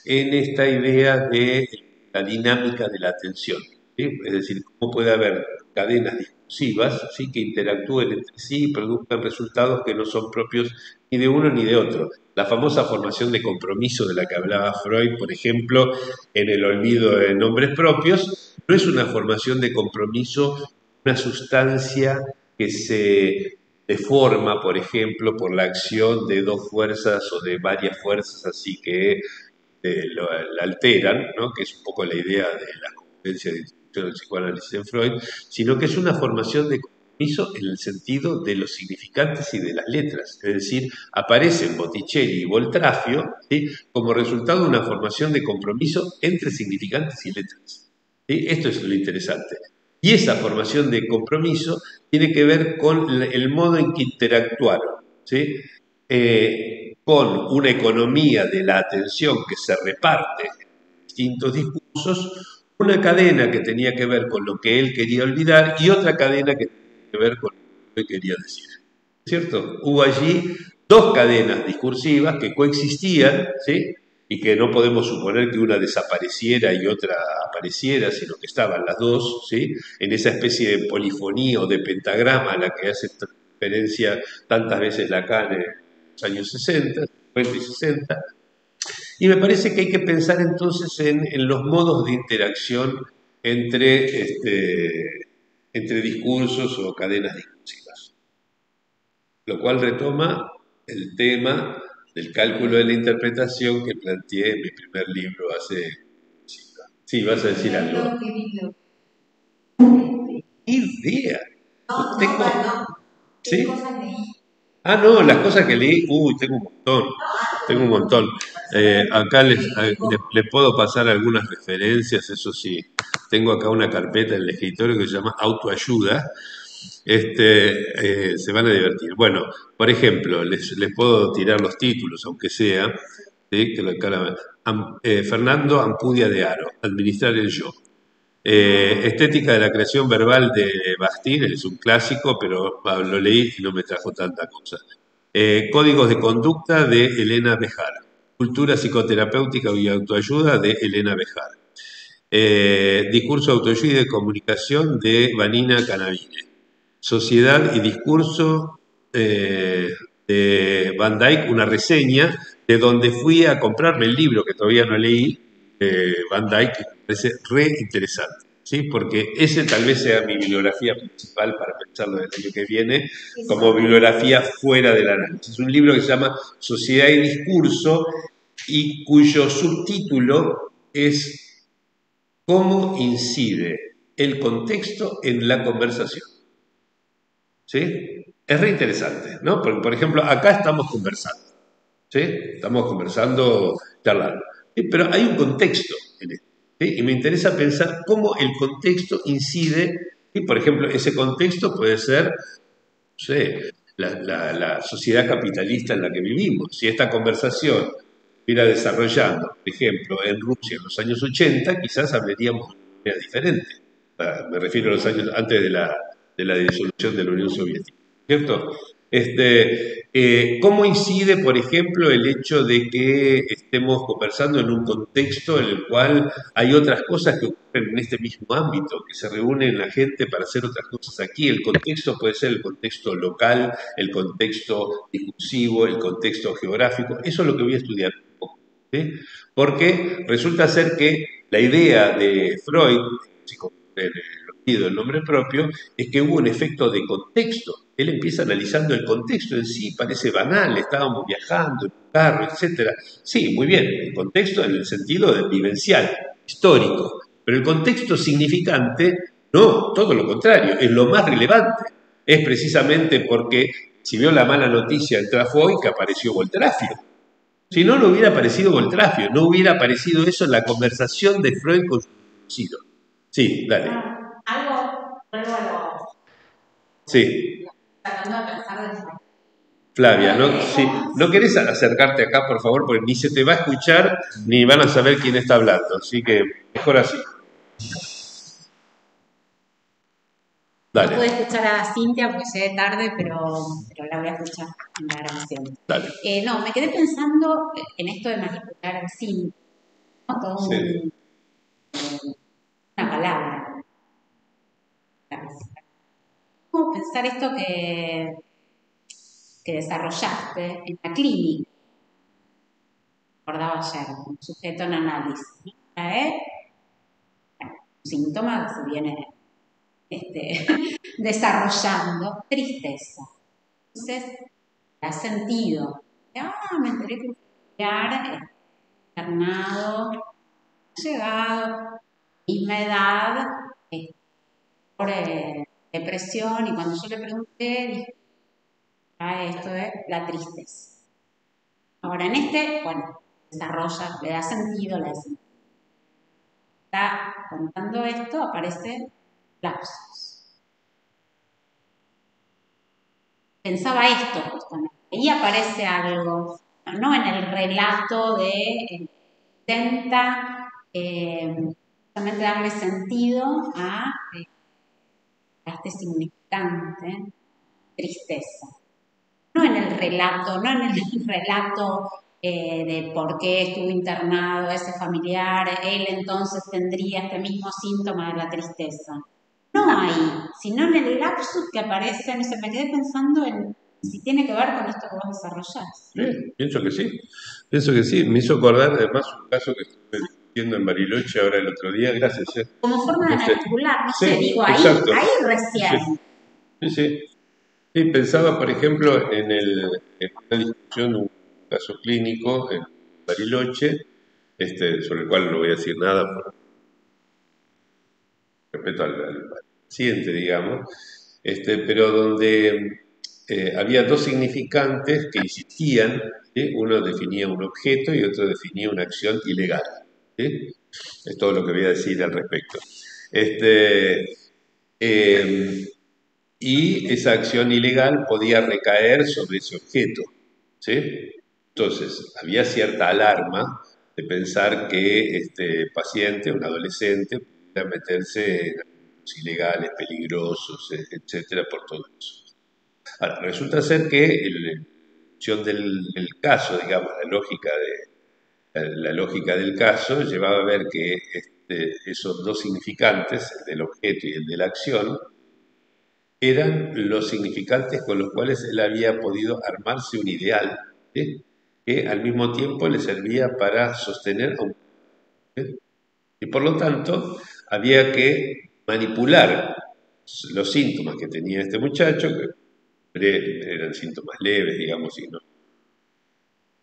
en esta idea de la dinámica de la atención, ¿sí? Es decir, cómo puede haber cadenas discursivas, ¿sí? Que interactúen entre sí y produzcan resultados que no son propios ni de uno ni de otro. La famosa formación de compromiso de la que hablaba Freud, por ejemplo, en El olvido de nombres propios, no es una formación de compromiso, una sustancia que se deforma, por ejemplo, por la acción de dos fuerzas o de varias fuerzas, así que la alteran, ¿no? Que es un poco la idea de la competencia de institución del psicoanálisis en Freud, sino que es una formación de compromiso en el sentido de los significantes y de las letras. Es decir, aparecen Botticelli y Voltrafio, ¿sí? Como resultado de una formación de compromiso entre significantes y letras. ¿Sí? Esto es lo interesante. Y esa formación de compromiso tiene que ver con el modo en que interactuaron, ¿sí? Con una economía de la atención que se reparte en distintos discursos, una cadena que tenía que ver con lo que él quería olvidar y otra cadena que tenía que ver con lo que él quería decir. ¿Cierto? Hubo allí dos cadenas discursivas que coexistían, ¿sí? Y que no podemos suponer que una desapareciera y otra apareciera, sino que estaban las dos, ¿sí? En esa especie de polifonía o de pentagrama a la que hace referencia tantas veces Lacan en los años 60, 50 y 60. Y me parece que hay que pensar entonces en los modos de interacción entre discursos o cadenas discursivas, lo cual retoma el tema del cálculo de la interpretación que planteé en mi primer libro hace Sí, vas a decir algo. Ejemplo, qué libro. Idea. No, Tengo... no. ¿Qué ¿Sí? cosas leí? Ah, no, las cosas que leí, tengo un montón, tengo un montón. Acá les puedo pasar algunas referencias, eso sí. Tengo acá una carpeta en el escritorio que se llama autoayuda. Se van a divertir. Bueno, por ejemplo, les puedo tirar los títulos, aunque sea, ¿sí? Fernando Ampudia de Haro, Administrar el Yo. Estética de la creación verbal de Bastien es un clásico, pero lo leí y no me trajo tanta cosa. Códigos de conducta de Elena Bejar. Cultura psicoterapéutica y autoayuda de Elena Bejar. Discurso, autoayuda y de comunicación de Vanina Canavine. Sociedad y discurso de Van Dyck, una reseña de donde fui a comprarme el libro que todavía no leí, Van Dyck, que me parece re interesante, ¿sí? Porque ese tal vez sea mi bibliografía principal para pensarlo del año que viene, como bibliografía fuera del análisis. Es un libro que se llama Sociedad y Discurso y cuyo subtítulo es ¿Cómo incide el contexto en la conversación? ¿Sí? Es re interesante, ¿no? Porque, por ejemplo, acá estamos conversando, ¿sí? Estamos conversando, charlando. ¿Sí? Pero hay un contexto en esto, ¿sí? Y me interesa pensar cómo el contexto incide, y por ejemplo, ese contexto puede ser, no sé, la sociedad capitalista en la que vivimos. Si esta conversación estuviera desarrollando, por ejemplo, en Rusia en los años 80, quizás hablaríamos de una manera diferente. Me refiero a los años antes de la disolución de la Unión Soviética, ¿cierto? ¿Cómo incide, por ejemplo, el hecho de que estemos conversando en un contexto en el cual hay otras cosas que ocurren en este mismo ámbito, que se reúnen la gente para hacer otras cosas aquí? El contexto puede ser el contexto local, el contexto discursivo, el contexto geográfico. Eso es lo que voy a estudiar un poco, ¿sí? Porque resulta ser que la idea de Freud, el nombre propio, es que hubo un efecto de contexto. Él empieza analizando el contexto en sí, parece banal, estábamos viajando en un carro, etc. Sí, muy bien, el contexto en el sentido de vivencial, histórico, pero el contexto significante, no, todo lo contrario, es lo más relevante. Es precisamente porque, si vio la mala noticia en Trafoy, que apareció Voltrafio. Si no, no hubiera aparecido Voltrafio, no hubiera aparecido eso en la conversación de Freud con su conocido. Sí, dale. Algo, vuelvo a lo. Sí. Tratando de pensar desde. Flavia, ¿no querés acercarte acá, por favor? Porque ni se te va a escuchar ni van a saber quién está hablando. Así que mejor así. Dale. No pude escuchar a Cintia porque llegué tarde, pero la voy a escuchar en la grabación. Dale. No, me quedé pensando en esto de manipular al Cintia, ¿no? Todo una palabra. ¿Cómo pensar esto que desarrollaste en la clínica? Recordaba ayer, un sujeto en análisis. Un síntoma que se viene desarrollando, tristeza. Entonces, da sentido. Me enteré que un familiar internado, llegado, misma edad, por depresión, y cuando yo le pregunté, dije, esto es la tristeza. Ahora, desarrolla, le da sentido, Está contando esto, aparece lapsus. Pensaba esto justamente. Ahí aparece algo, ¿no? En el relato intenta justamente darle sentido a este significante, tristeza. No en el relato de por qué estuvo internado ese familiar, él entonces tendría este mismo síntoma de la tristeza. No ahí, sino en el lapsus que aparece, no sé, me quedé pensando en si tiene que ver con esto que vos desarrollás. Pienso que sí. Me hizo acordar además un caso que estuve discutiendo en Bariloche ahora el otro día, gracias. Como forma de manipular, no sé, digo, exacto. ahí recién. Sí. Sí, pensaba, por ejemplo, en una discusión de un caso clínico en Bariloche, sobre el cual no voy a decir nada respeto al paciente, digamos, pero donde había dos significantes que insistían, ¿sí? Uno definía un objeto y otro definía una acción ilegal, ¿sí? Es todo lo que voy a decir al respecto. Eh, y esa acción ilegal podía recaer sobre ese objeto, ¿sí? Entonces, había cierta alarma de pensar que este paciente, un adolescente, pudiera meterse en actos ilegales, peligrosos, etcétera, por todo eso. Ahora, resulta ser que la función del caso, digamos, la lógica del caso, llevaba a ver que esos dos significantes, el del objeto y el de la acción, eran los significantes con los cuales él había podido armarse un ideal, ¿sí? Que al mismo tiempo le servía para sostener a un... ¿sí? Y por lo tanto había que manipular los síntomas que tenía este muchacho, que eran síntomas leves, digamos, y no,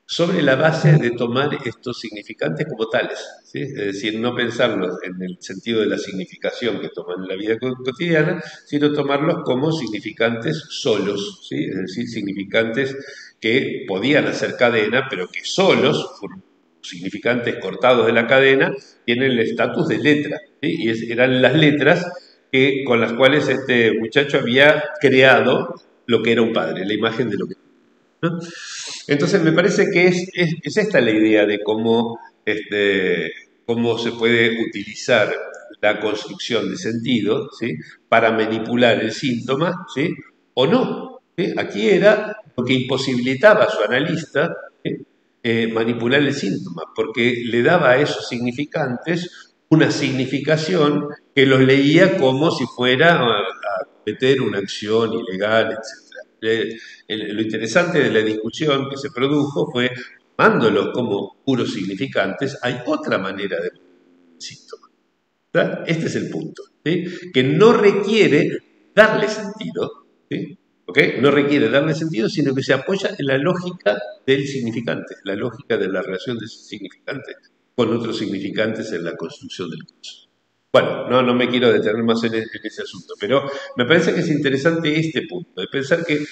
sobre la base de tomar estos significantes como tales, ¿sí? Es decir, no pensarlos en el sentido de la significación que toman en la vida cotidiana, sino tomarlos como significantes solos, ¿sí? Es decir, significantes que podían hacer cadena, pero que solos, significantes cortados de la cadena, tienen el estatus de letra, ¿sí? Y eran las letras con las cuales este muchacho había creado lo que era un padre, la imagen de lo que era, ¿no? Entonces me parece que es esta la idea de cómo se puede utilizar la construcción de sentido, ¿sí? Para manipular el síntoma, ¿sí? O no, ¿sí? Aquí era lo que imposibilitaba a su analista, ¿sí? Manipular el síntoma, porque le daba a esos significantes una significación que los leía como si fuera a cometer una acción ilegal, etc. Lo interesante de la discusión que se produjo fue, tomándolos como puros significantes, hay otra manera de ver el síntoma. ¿Verdad? Este es el punto, ¿sí? Que no requiere darle sentido, ¿sí? ¿Okay? No requiere darle sentido, sino que se apoya en la lógica del significante, la lógica de la relación de ese significante con otros significantes en la construcción del caso. Bueno, no me quiero detener más en ese asunto, pero me parece que es interesante este punto, de pensar que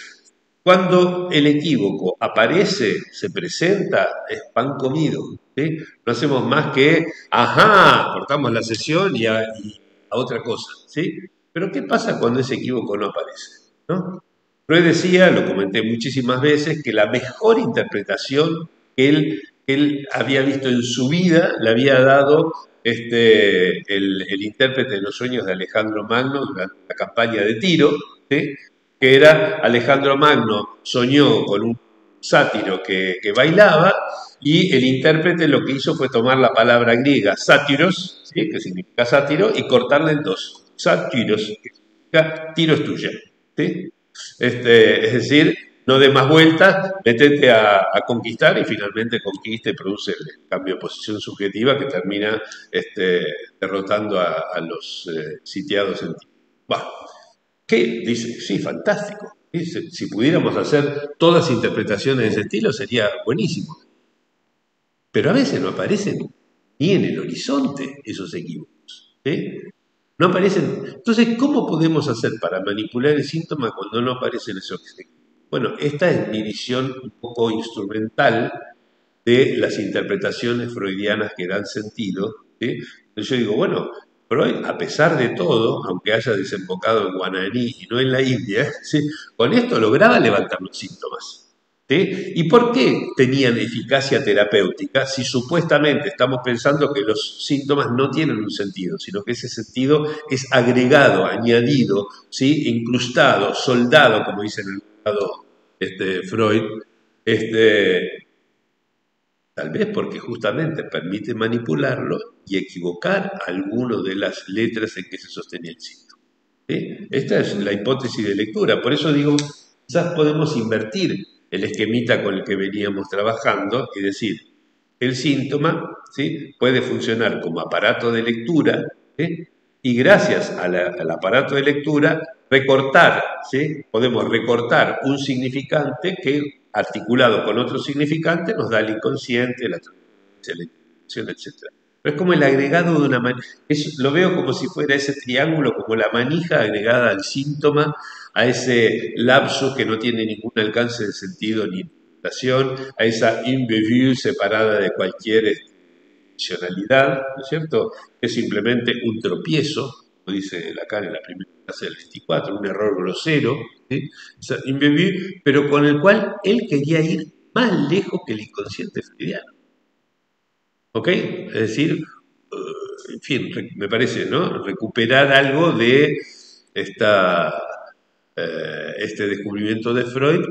cuando el equívoco aparece, se presenta, es pan comido, ¿sí? No hacemos más que, cortamos la sesión y a otra cosa, ¿sí? Pero ¿qué pasa cuando ese equívoco no aparece? ¿No? Freud decía, lo comenté muchísimas veces, que la mejor interpretación que él había visto en su vida la había dado el intérprete de los sueños de Alejandro Magno durante la campaña de Tiro, ¿sí? Que era Alejandro Magno soñó con un sátiro que bailaba y el intérprete lo que hizo fue tomar la palabra griega sátiros, ¿sí? Que significa sátiro, y cortarla en dos. Sátiros, que significa tiro es tuya, ¿sí? Es decir, no des más vueltas, métete a conquistar y finalmente conquista y produce el cambio de posición subjetiva que termina derrotando a los sitiados en ti. Bueno, ¿qué? Dice, sí, fantástico. Dice, si pudiéramos hacer todas interpretaciones de ese estilo sería buenísimo. Pero a veces no aparecen ni en el horizonte esos equívocos, ¿sí? No aparecen. Entonces, ¿cómo podemos hacer para manipular el síntoma cuando no aparecen esos equívocos? Bueno, esta es mi visión un poco instrumental de las interpretaciones freudianas que dan sentido, ¿sí? Entonces yo digo, bueno, Freud, a pesar de todo, aunque haya desembocado en Guananí y no en la India, ¿sí? Con esto lograba levantar los síntomas, ¿sí? ¿Y por qué tenían eficacia terapéutica si supuestamente estamos pensando que los síntomas no tienen un sentido, sino que ese sentido es agregado, añadido, ¿sí? Incrustado, soldado, como dice en el lado Freud, tal vez porque justamente permite manipularlo y equivocar alguno de las letras en que se sostenía el síntoma, ¿sí? Esta es la hipótesis de lectura. Por eso digo, quizás podemos invertir el esquemita con el que veníamos trabajando y decir, el síntoma, ¿sí? Puede funcionar como aparato de lectura, ¿sí? Y gracias al aparato de lectura, recortar, ¿sí? Podemos recortar un significante que, articulado con otro significante, nos da el inconsciente, la transferencia, la interpretación, etc. pero es como el agregado de una manija. Lo veo como si fuera ese triángulo, como la manija agregada al síntoma, a ese lapsus que no tiene ningún alcance de sentido ni interpretación, a esa imbevue separada de cualquier funcionalidad, ¿no es cierto? Es simplemente un tropiezo, como dice Lacan en la primera frase del 24, un error grosero, ¿sí? Esa imbevue, pero con el cual él quería ir más lejos que el inconsciente freudiano. ¿Ok? Es decir, en fin, me parece, ¿no? Recuperar algo de este descubrimiento de Freud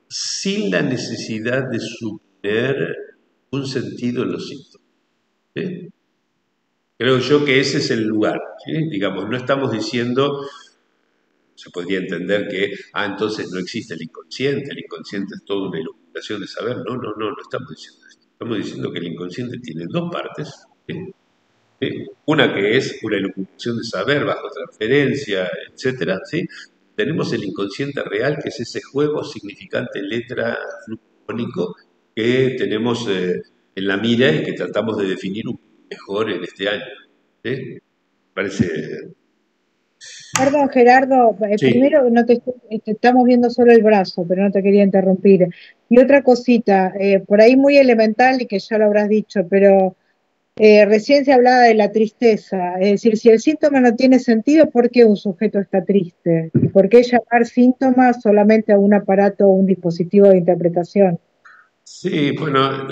sin la necesidad de suponer un sentido en los síntomas. ¿Sí? Creo yo que ese es el lugar. ¿Sí? Digamos, no estamos diciendo, se podría entender que, entonces no existe el inconsciente es toda una iluminación de saber. No, no, no, no estamos diciendo esto. Estamos diciendo que el inconsciente tiene dos partes. ¿Sí? ¿Sí? Una que es una elucubración de saber bajo transferencia, etcétera, ¿sí? Tenemos el inconsciente real, que es ese juego significante letra flujo que tenemos en la mira y que tratamos de definir un poco mejor en este año. ¿Sí? Parece. Perdón, Gerardo, Sí. primero te estamos viendo solo el brazo, pero no te quería interrumpir. Y otra cosita, por ahí muy elemental y que ya lo habrás dicho, pero recién se hablaba de la tristeza. Es decir, si el síntoma no tiene sentido, ¿por qué un sujeto está triste? ¿Y por qué llamar síntomas solamente a un aparato o un dispositivo de interpretación? Sí, bueno,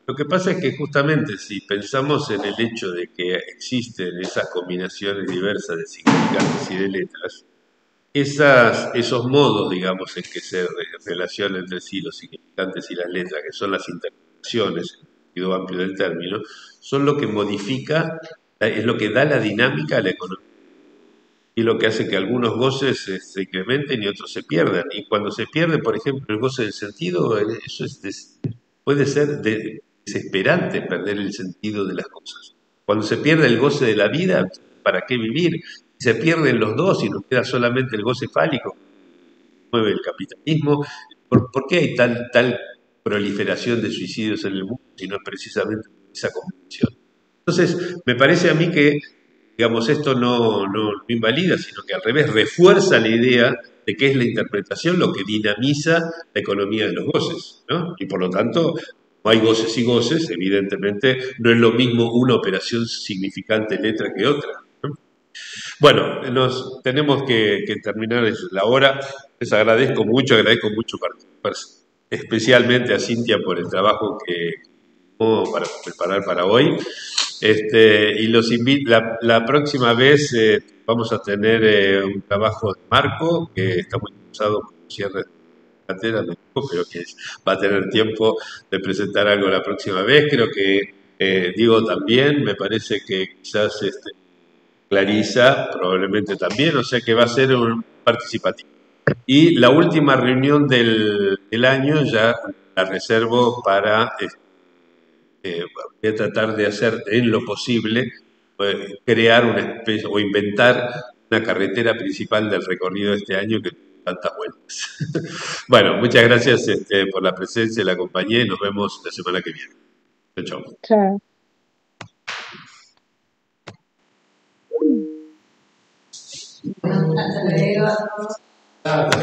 lo que pasa es que justamente si pensamos en el hecho de que existen esas combinaciones diversas de significantes y de letras, esos modos, digamos, en que se relacionan entre sí los significantes y las letras, que son las interpretaciones, en el sentido amplio del término, son lo que modifica, es lo que da la dinámica a la economía y lo que hace que algunos goces se incrementen y otros se pierdan. Y cuando se pierde, por ejemplo, el goce del sentido, eso puede ser desesperante perder el sentido de las cosas. Cuando se pierde el goce de la vida, ¿para qué vivir? Se pierden los dos y nos queda solamente el goce fálico, que mueve el capitalismo. ¿Por qué hay tal proliferación de suicidios en el mundo si no es precisamente esa convicción? Entonces, me parece a mí que, digamos, esto no invalida, sino que al revés refuerza la idea de que es la interpretación lo que dinamiza la economía de los goces, ¿no? Y por lo tanto, no hay goces y goces, evidentemente no es lo mismo una operación significante letra que otra, ¿no? Bueno, nos tenemos que terminar la hora. Les agradezco mucho participar, especialmente a Cintia por el trabajo que para preparar para hoy. Y los invito, la próxima vez vamos a tener un trabajo de Marco, que está muy interesado por el cierre de la cartera, pero que va a tener tiempo de presentar algo la próxima vez. Creo que Diego también, me parece que quizás Clarisa probablemente también, o sea que va a ser un participativo. Y la última reunión del año ya la reservo para voy a tratar de hacer en lo posible, crear una especie o inventar una carretera principal del recorrido de este año que tiene tantas vueltas. Bueno, muchas gracias por la presencia, la compañía y nos vemos la semana que viene. Chao. Chao. Hasta luego.